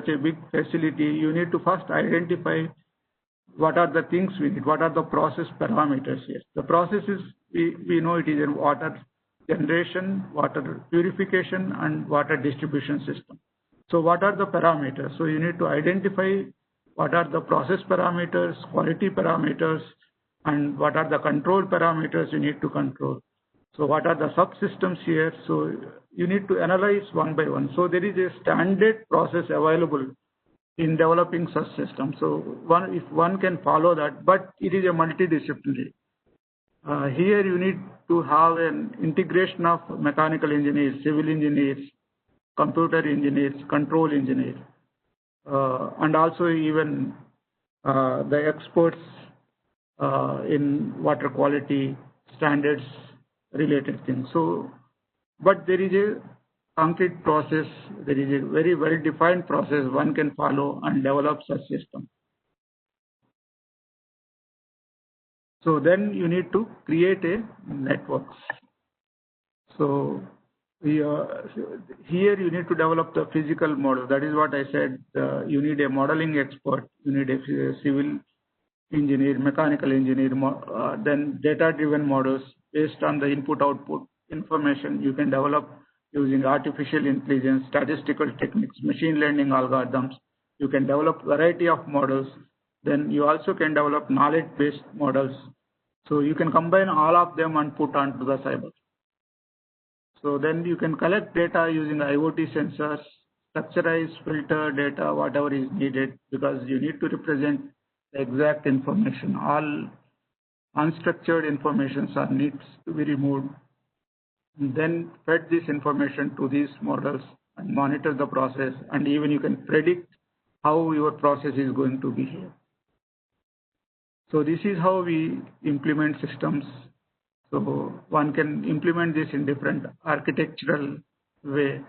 a big facility, you need to first identify what are the things we need, what are the process parameters here. The process is, we know it is a water generation, water purification, and water distribution system. So what are the parameters? So you need to identify what are the process parameters, quality parameters, and what are the control parameters you need to control. So what are the subsystems here? So you need to analyze one by one. So there is a standard process available in developing such systems. So if one can follow that, but it is a multidisciplinary. Here you need to have an integration of mechanical engineers, civil engineers, computer engineers, control engineers, and also even the experts in water quality standards related things. So, but there is a concrete process, there is a very well defined process one can follow and develop such system. So then you need to create a network. So here you need to develop the physical model. That is what I said. You need a modeling expert, you need a civil engineer, mechanical engineer, then data-driven models based on the input-output information you can develop using artificial intelligence, statistical techniques, machine learning algorithms. You can develop variety of models. Then you also can develop knowledge-based models. So you can combine all of them and put onto the cyber. So then you can collect data using IoT sensors, structurize, filter data, whatever is needed, because you need to represent the exact information. All unstructured information needs to be removed. And then fed this information to these models and monitor the process, and even you can predict how your process is going to behave. So this is how we implement systems. So one can implement this in different architectural way.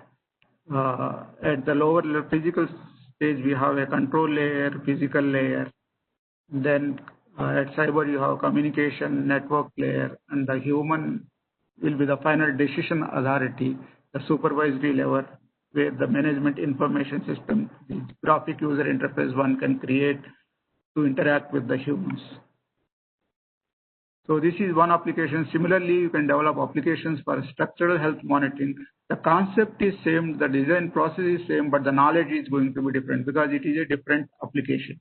At the lower level physical stage, we have a control layer, physical layer. Then at cyber, you have communication network layer, and the human will be the final decision authority, the supervisory level, where the management information system, the graphic user interface one can create to interact with the humans. So this is one application. Similarly, you can develop applications for structural health monitoring. The concept is same, the design process is same, but the knowledge is going to be different because it is a different application.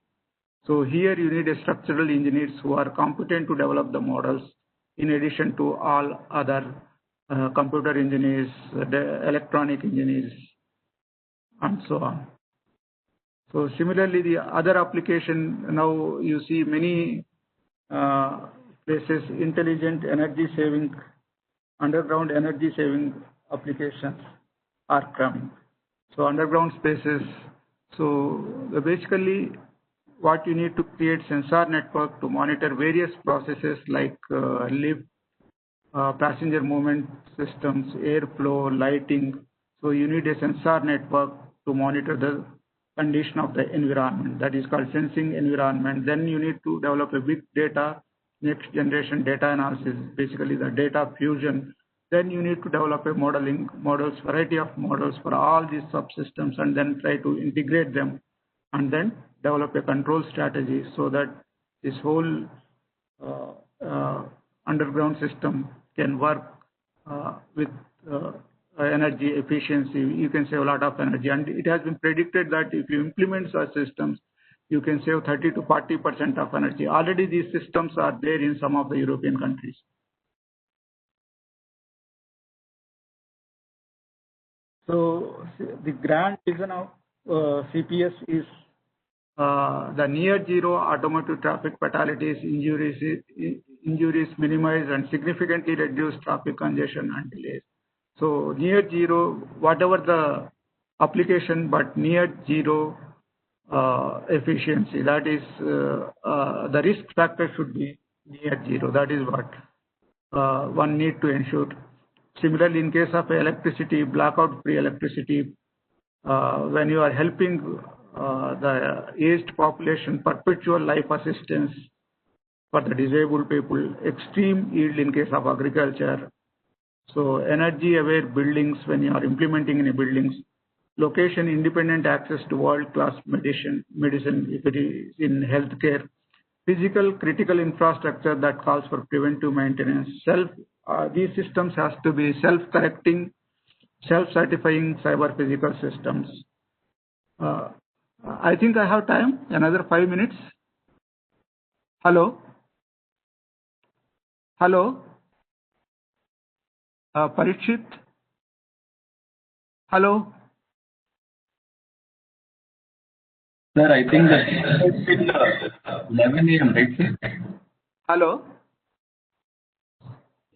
So here you need a structural engineers who are competent to develop the models in addition to all other computer engineers, the electronic engineers, and so on. So similarly, the other application, now you see many places, intelligent energy saving, underground energy saving applications are coming. So underground spaces. So basically, what you need to create sensor network to monitor various processes like lift, passenger movement systems, airflow, lighting. So you need a sensor network to monitor the condition of the environment. That is called sensing environment. Then you need to develop a big data, next generation data analysis, basically the data fusion. Then you need to develop a modeling models, variety of models for all these subsystems, and then try to integrate them, and then develop a control strategy so that this whole underground system can work with energy efficiency. You can save a lot of energy, and it has been predicted that if you implement such systems, you can save 30 to 40% of energy. Already these systems are there in some of the European countries. So the grand vision of CPS is the near zero automotive traffic fatalities, injuries minimized and significantly reduce traffic congestion and delays. So near zero, whatever the application, but near zero efficiency. That is, the risk factor should be near zero. That is what one need to ensure. Similarly, in case of electricity, blackout-free electricity, when you are helping the aged population, perpetual life assistance for the disabled people, extreme yield in case of agriculture. So energy-aware buildings when you are implementing in a buildings, location-independent access to world-class medicine if it is in healthcare, physical critical infrastructure that calls for preventive maintenance. These systems has to be self-correcting, self-certifying cyber-physical systems. I think I have time, another 5 minutes. Hello? Hello? Parikshit? Hello? Sir, I think that it's till 11 a.m., right, sir? Hello?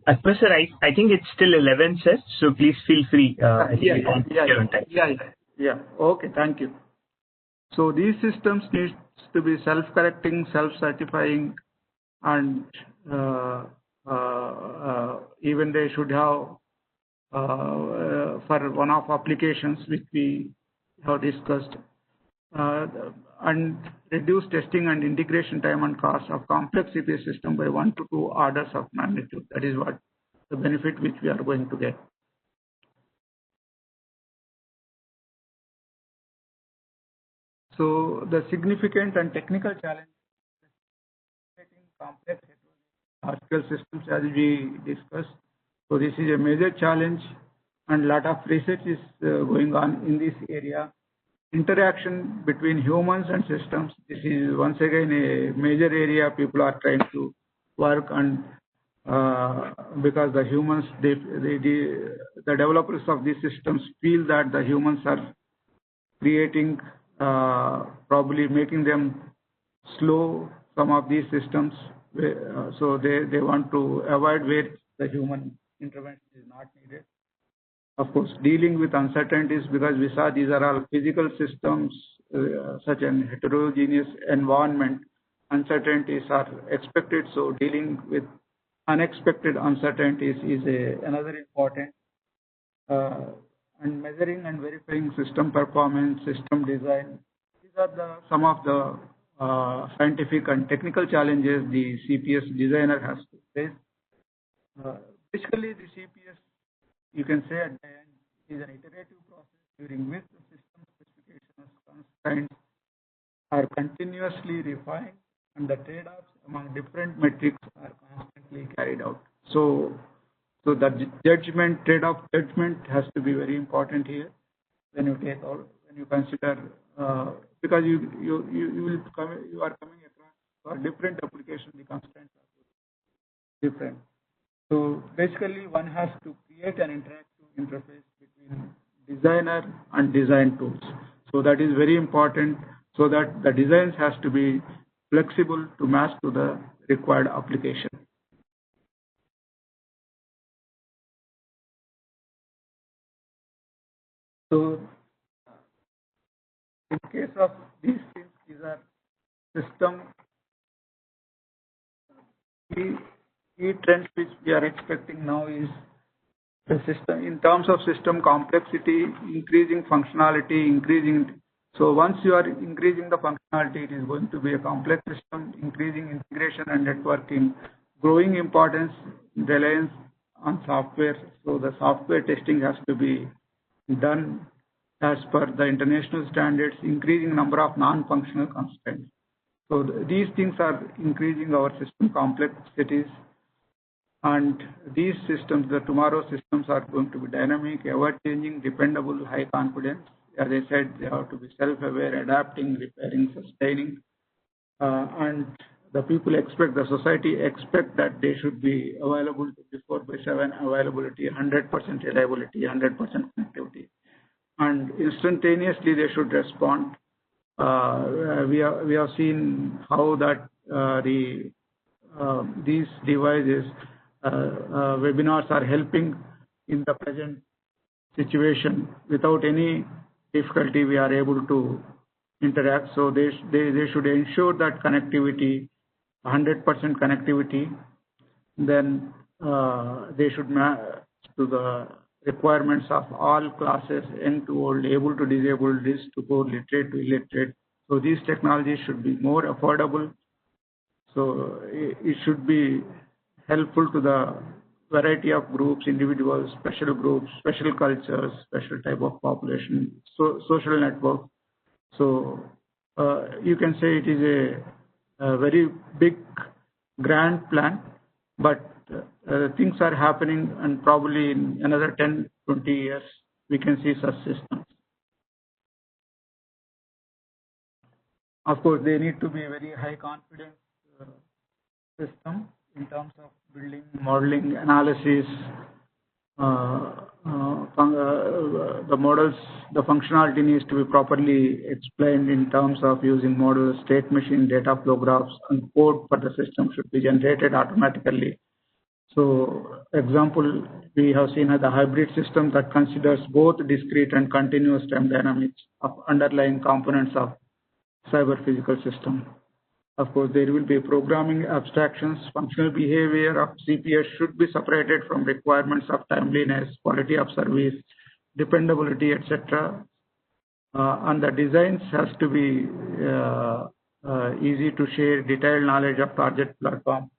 Akbar sir, I think it's still 11, sir. So please feel free. Yeah. Okay, thank you. So these systems needs to be self-correcting, self-certifying, and even they should have for one-off applications which we have discussed, and reduce testing and integration time and cost of complex CPS system by 1 to 2 orders of magnitude. That is what the benefit which we are going to get. So the significant and technical challenge complex article systems as we discussed. So this is a major challenge and lot of research is going on in this area. Interaction between humans and systems. This is once again a major area people are trying to work on because the humans, the developers of these systems feel that the humans are creating, probably making them slow some of these systems. So they want to avoid where the human intervention is not needed. Of course, dealing with uncertainties, because we saw these are all physical systems, such an heterogeneous environment, uncertainties are expected. So dealing with unexpected uncertainties is another important. And measuring and verifying system performance, system design. These are some of the scientific and technical challenges the CPS designer has to face. Basically, the CPS, you can say at the end, is an iterative process during which the system specifications constraints are continuously refined and the trade-offs among different metrics are constantly carried out. So the judgment, trade-off judgment has to be very important here when you take all, when you consider, because you are coming across for different applications, the constraints are different. So basically, one has to create an interactive interface between designer and design tools. So that is very important, so that the designs has to be flexible to match to the required application. So in case of these things, these are system key trends which we are expecting now is the system in terms of system complexity, increasing functionality, increasing. So once you are increasing the functionality, it is going to be a complex system, increasing integration and networking, growing importance, reliance on software. So the software testing has to be done as per the international standards, increasing number of non-functional constraints. So these things are increasing our system complexities, and these systems, the tomorrow systems, are going to be dynamic, ever-changing, dependable, high confidence. As I said, they have to be self-aware, adapting, repairing, sustaining, and the people expect, the society expect that they should be available 24/7 availability, 100% reliability, 100% connectivity. and instantaneously they should respond. We have seen how that these devices, webinars are helping in the present situation. Without any difficulty, we are able to interact. So they should ensure that connectivity, 100% connectivity. Then they should match to the requirements of all classes, young to old, able to disabled, this to poor, literate to illiterate. So these technologies should be more affordable. So it should be helpful to the variety of groups, individuals, special cultures, special type of population, social network. So you can say it is a very big, grand plan, but things are happening, and probably in another 10, 20 years, we can see such systems. Of course, they need to be a very high confidence system in terms of building, modeling, analysis. The models, the functionality needs to be properly explained in terms of using models, state machine, data flow graphs, and code for the system should be generated automatically. So, example, we have seen the hybrid system that considers both discrete and continuous time dynamics of underlying components of cyber physical system. Of course, there will be programming abstractions. Functional behavior of CPS should be separated from requirements of timeliness, quality of service, dependability, etc. And the designs has to be easy to share, detailed knowledge of target platform.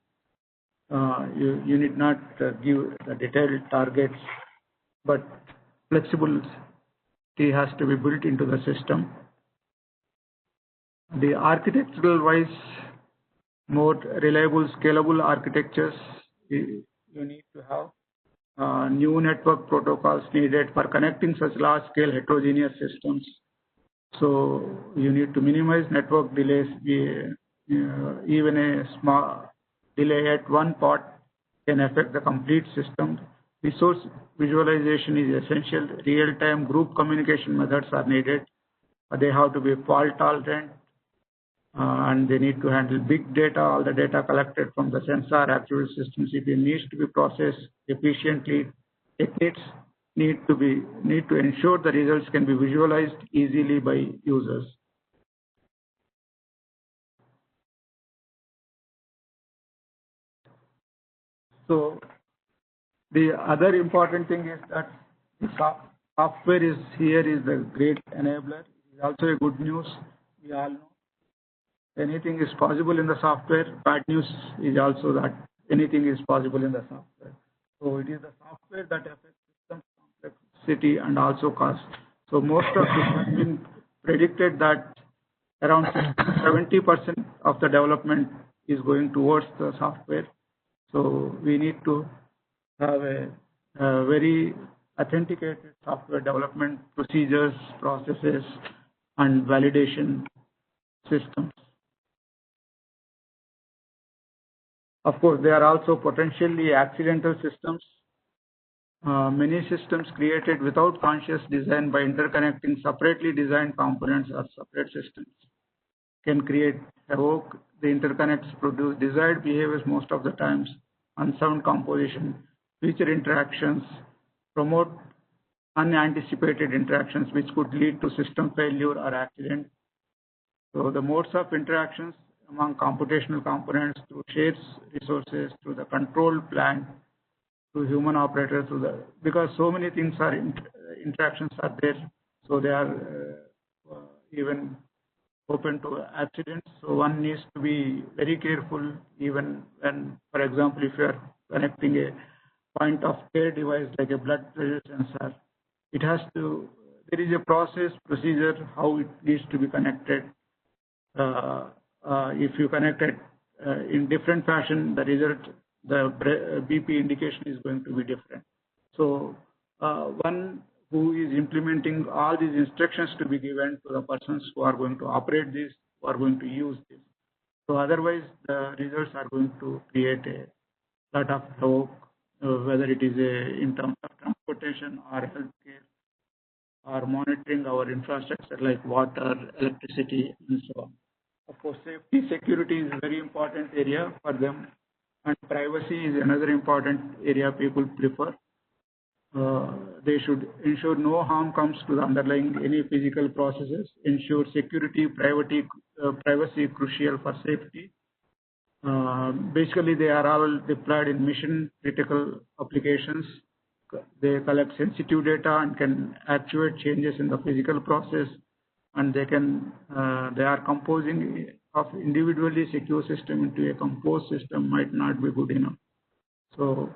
You need not give the detailed targets, but flexibility has to be built into the system. The architectural wise, more reliable, scalable architectures you need to have. New network protocols needed for connecting such large scale heterogeneous systems. So you need to minimize network delays. Even a small delay at one part can affect the complete system. Resource visualization is essential. Real-time group communication methods are needed. They have to be fault tolerant. And they need to handle big data. All the data collected from the sensor actual system CPU needs to be processed efficiently. Techniques need to ensure the results can be visualized easily by users. So the other important thing is that the software is the great enabler. It is also a good news. We all know anything is possible in the software. Bad news is also that anything is possible in the software. So it is the software that affects system complexity and also cost. So most of it has been predicted that around 70% of the development is going towards the software. So we need to have a very authenticated software development procedures, processes, and validation systems. Of course, they are also potentially accidental systems. Many systems created without conscious design by interconnecting separately designed components or separate systems can create havoc. The interconnects produce desired behaviors most of the times, unsound composition, feature interactions, promote unanticipated interactions which could lead to system failure or accident. So the modes of interactions among computational components through shared resources, through the control plan, through human operators, because so many things are interactions are there, so they are even open to accidents. So one needs to be very careful even when, for example, if you are connecting a point of care device like a blood pressure sensor, it has to, there is a procedure how it needs to be connected. If you connect it in different fashion, the result, the BP indication is going to be different. So one who is implementing all these instructions to be given to the persons who are going to operate this, who are going to use this. So otherwise, the results are going to create a lot of hope, whether it is in terms of transportation or healthcare or monitoring our infrastructure like water, electricity, and so on. Of course, safety security is a very important area for them, and privacy is another important area people prefer. They should ensure no harm comes to the underlying any physical processes, ensure security, privacy crucial for safety. Basically, they are all deployed in mission critical applications. They collect sensitive data and can actuate changes in the physical process, and they are composing of individually secure system into a composed system might not be good enough. So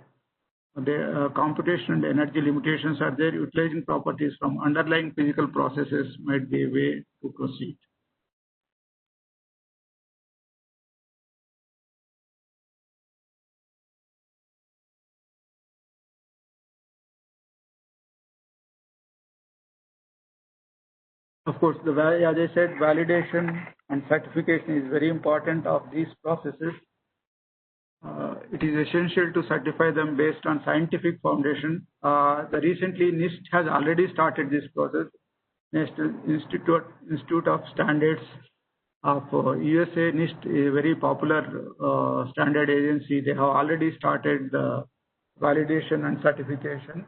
the computation and energy limitations are there. Utilizing properties from underlying physical processes might be a way to proceed. Of course, as I said, validation and certification is very important of these processes. It is essential to certify them based on scientific foundation. Recently, NIST has already started this process. National Institute of Standards of USA, NIST, a very popular standard agency. They have already started the validation and certification.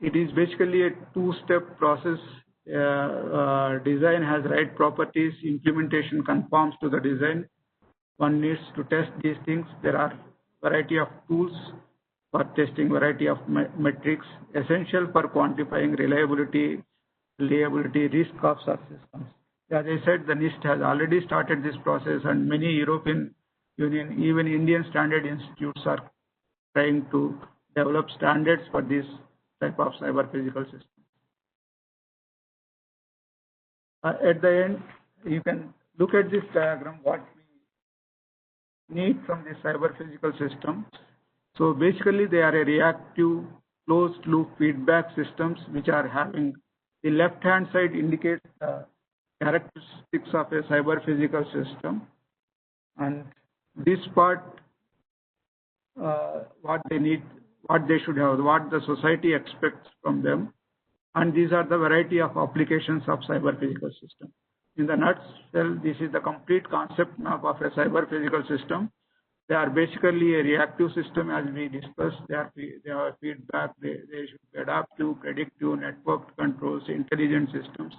It is basically a two-step process. Design has right properties, implementation conforms to the design. One needs to test these things. There are variety of tools for testing, variety of metrics essential for quantifying reliability, risk of such systems. As I said, the NIST has already started this process, and many European Union, even Indian standard institutes are trying to develop standards for this type of cyber physical system. At the end, you can look at this diagram, what we need from this cyber physical system. So basically, they are a reactive closed loop feedback systems which are having the left hand side indicates the characteristics of a cyber physical system, and this part what they need, what they should have, what the society expects from them, and these are the variety of applications of cyber physical system. In the nutshell, this is the complete concept map of a cyber physical system. They are basically a reactive system, as we discussed. They have feedback. They should be adaptive, predictive, networked controls, intelligent systems,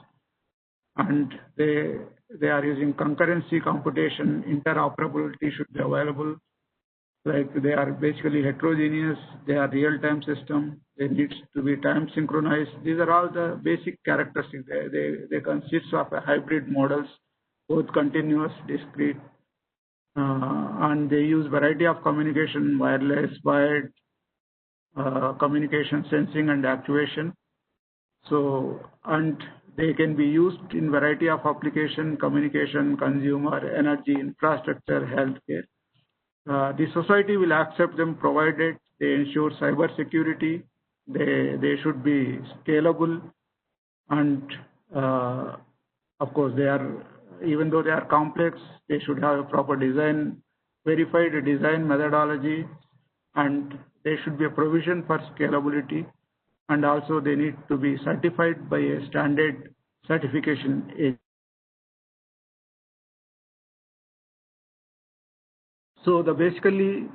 and they are using concurrency computation. Interoperability should be available. Like they are basically heterogeneous. They are real-time system. They need to be time synchronized. These are all the basic characteristics. They consist of a hybrid models, both continuous, discrete. And they use variety of communication, wireless, wired communication, sensing and actuation. So, and they can be used in variety of application, communication, consumer, energy, infrastructure, healthcare. The society will accept them provided they ensure cyber security. They should be scalable, and of course they are, even though they are complex, they should have a proper design, verified design methodology, and there should be a provision for scalability, and also they need to be certified by a standard certification agency. So basically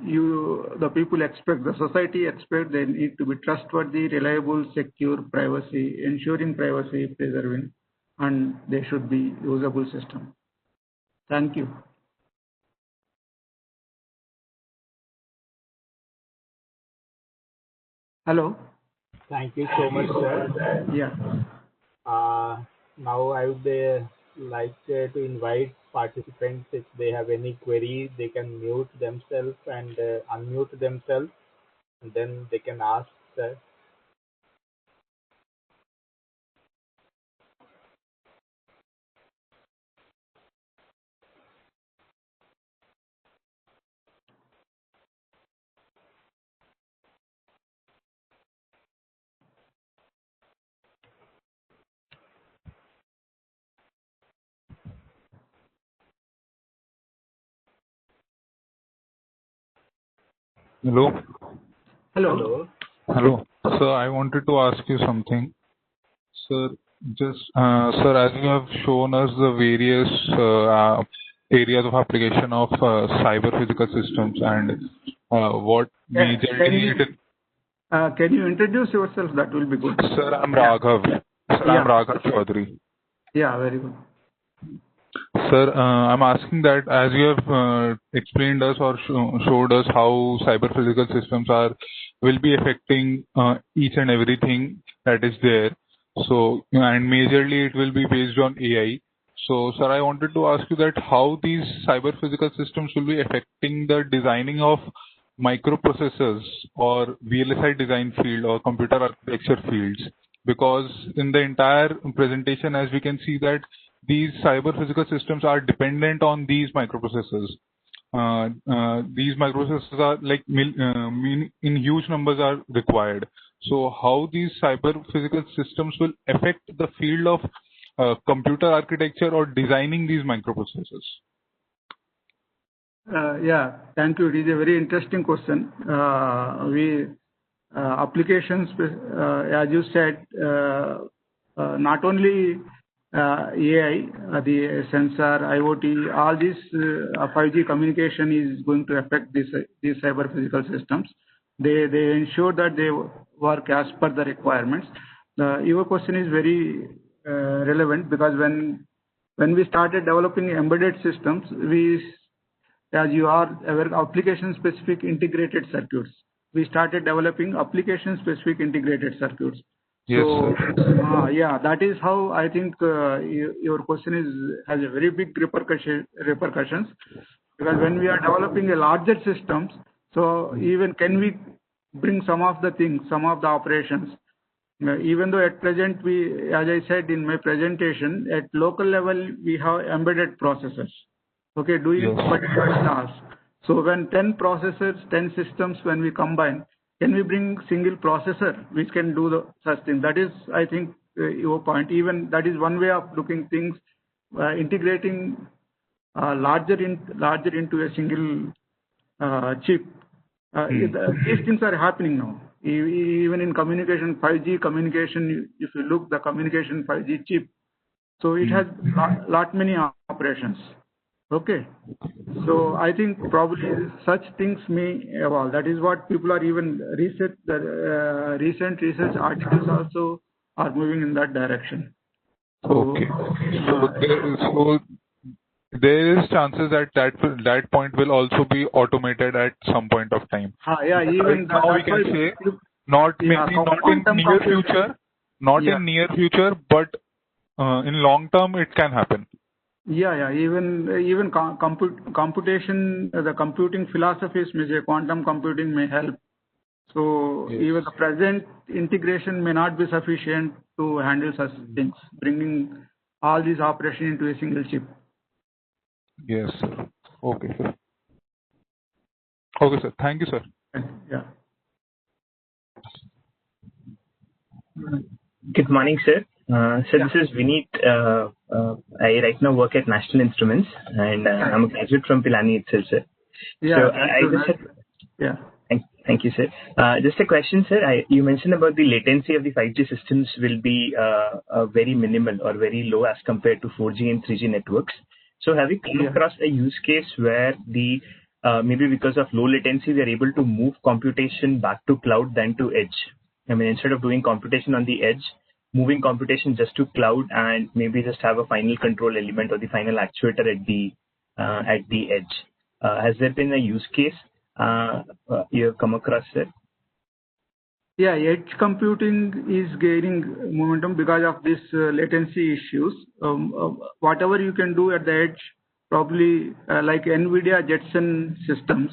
the people expect, the society expect they need to be trustworthy, reliable, secure, privacy, ensuring privacy, preserving, and they should be usable system. Thank you. Hello. Thank you so much, sir. Yeah. Now I would like to invite participants, if they have any query, they can mute themselves and unmute themselves, and then they can ask, sir. Hello. Hello. Hello. Hello. Sir, I wanted to ask you something. Sir, sir, as you have shown us the various areas of application of cyber physical systems and what Yeah, majorly it is. can you introduce yourself? That will be good. Sir, I'm Yeah. Raghav. Sir, I'm Yeah. Raghav Chaudhary. Yeah, very good. Sir, I'm asking that as you have explained us or showed us how cyber physical systems will be affecting each and everything that is there. So, and majorly it will be based on AI. So, sir, I wanted to ask you that how these cyber physical systems will be affecting the designing of microprocessors or VLSI design field or computer architecture fields. Because in the entire presentation, as we can see that these cyber physical systems are dependent on these microprocessors. These microprocessors are like in huge numbers are required. So how these cyber physical systems will affect the field of computer architecture or designing these microprocessors? Yeah, thank you. It is a very interesting question. Applications, as you said, not only AI, the sensor, IoT, all this 5G communication is going to affect these cyber physical systems. They ensure that they work as per the requirements. Your question is very relevant because when we started developing embedded systems, as you are aware, application-specific integrated circuits. We started developing application-specific integrated circuits. Yes, So, sir. yeah, that is how I think your question has a very big repercussions because when we are developing a larger systems, so even can we bring some of the things, some of the operations, even though at present we, as I said in my presentation, at local level we have embedded processors. Okay, doing particular tasks. So when 10 processors, 10 systems, when we combine, can we bring single processor which can do such thing? That is, I think, your point. Even that is one way of looking things, integrating larger into a single chip. These things are happening now. Even in communication, 5G communication, if you look the communication 5G chip, so it has lot many operations. Okay. So I think probably such things may evolve. That is what people are even research. The recent research articles also are moving in that direction. So, Okay. So there is chances that that point will also be automated at some point of time. yeah, even now we can say not maybe not in near future, in near future, but in long term it can happen. Yeah. Even computation, the computing philosophies, may say quantum computing may help. So even the present integration may not be sufficient to handle such things, bringing all these operations into a single chip. Yes, sir. Okay, sir. Okay, sir. Thank you, sir. Yeah. Good morning, sir. Sir, this is Vineet. I right now work at National Instruments, and I'm a graduate from Pilani itself, sir. Yeah. So Thank you, sir. Just a question, sir. You mentioned about the latency of the 5G systems will be very minimal or very low as compared to 4G and 3G networks. So have you come across a use case where the maybe because of low latency, we are able to move computation back to cloud than to edge? I mean, instead of doing computation on the edge, moving computation just to cloud and maybe just have a final control element or the final actuator at the edge. Has there been a use case you have come across, sir? Yeah, edge computing is gaining momentum because of these latency issues. Whatever you can do at the edge, probably like NVIDIA Jetson systems,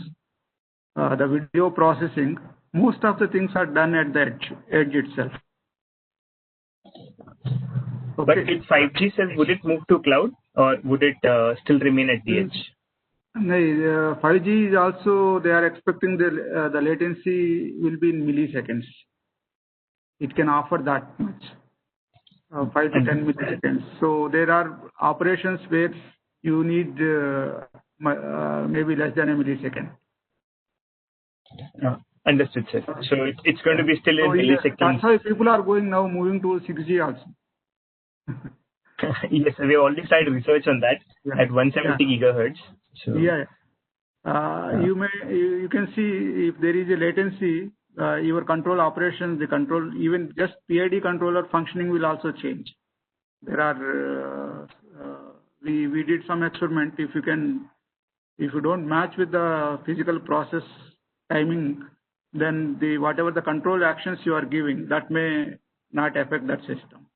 the video processing, most of the things are done at the edge itself. Okay. But with 5G, sir, would it move to cloud or would it still remain at the edge? 5G is also, they are expecting the latency will be in milliseconds. It can offer that much, 5 to 10 milliseconds. So there are operations where you need maybe less than a millisecond. Understood, sir. So it's going to be still in milliseconds. That's why people are moving to 6G also. Yes, we already started research on that at 170 gigahertz. So you can see if there is a latency, your control operations, the control, even just PID controller functioning will also change. There are we did some experiment. If you don't match with the physical process timing, then whatever the control actions you are giving, that may not affect that system.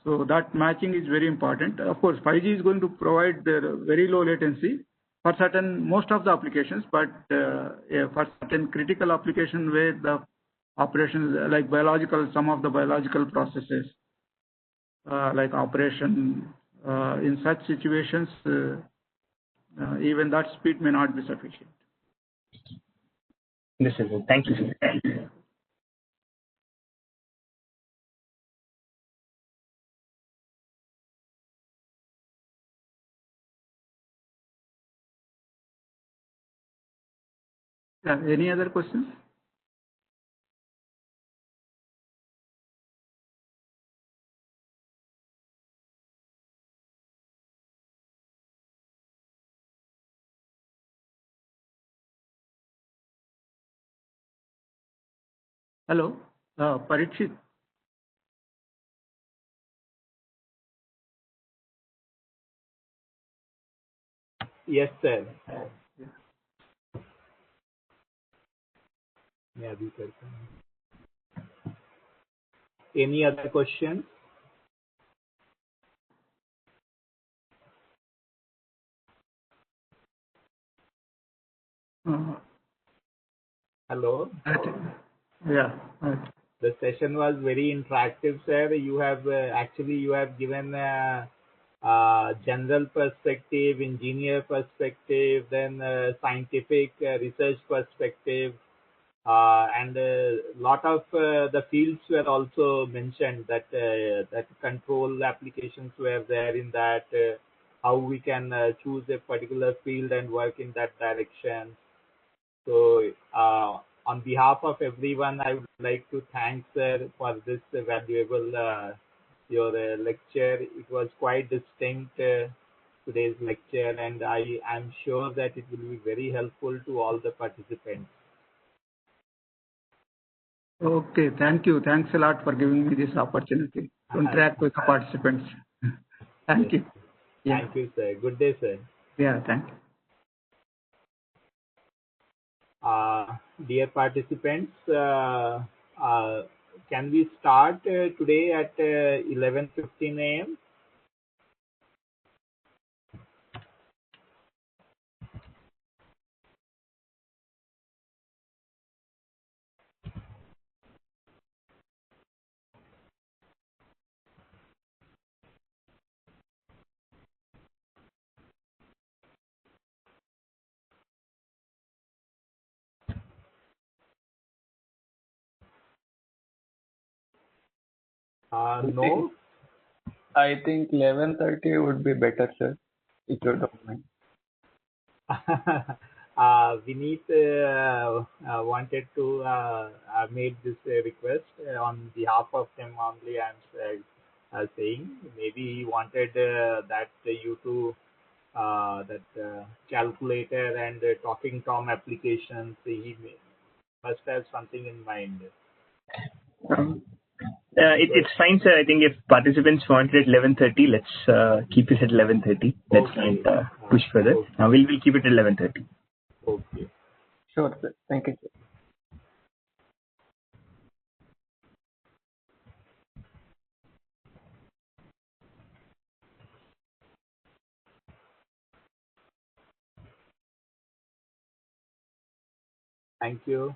So that matching is very important. Of course, 5G is going to provide very low latency for most of the applications, but for certain critical applications where the operations like some of the biological processes, like operation, in such situations, even that speed may not be sufficient. This is it. Thank you, sir. Thank you. Any other questions? Hello, Parikshit. Yes, sir. Yeah, any other questions? Hello. Yeah. The session was very interactive, sir. You have given general perspective, engineer perspective, then scientific research perspective, and a lot of the fields were also mentioned. That control applications were there in that. How we can choose a particular field and work in that direction. So, on behalf of everyone, I would like to thank sir for this valuable your lecture. It was quite distinct today's lecture, and I am sure that it will be very helpful to all the participants. Okay, thank you. Thanks a lot for giving me this opportunity to interact with the participants. Thank you. Yeah. Thank you, sir. Good day, sir. Yeah, thank you. Dear participants, can we start today at 11:15 a.m.? No. I think 11:30 would be better, sir, if you don't mind. Vineet wanted to made this request on behalf of him only. I'm saying maybe he wanted that you to that calculator and talking tom applications. He must have something in mind. It's fine, sir. I think if participants want it at 11:30, let's keep it at 11:30. Let's not push further. Okay. We'll keep it at 11:30. Okay. Sure, sir. Thank you, sir. Thank you.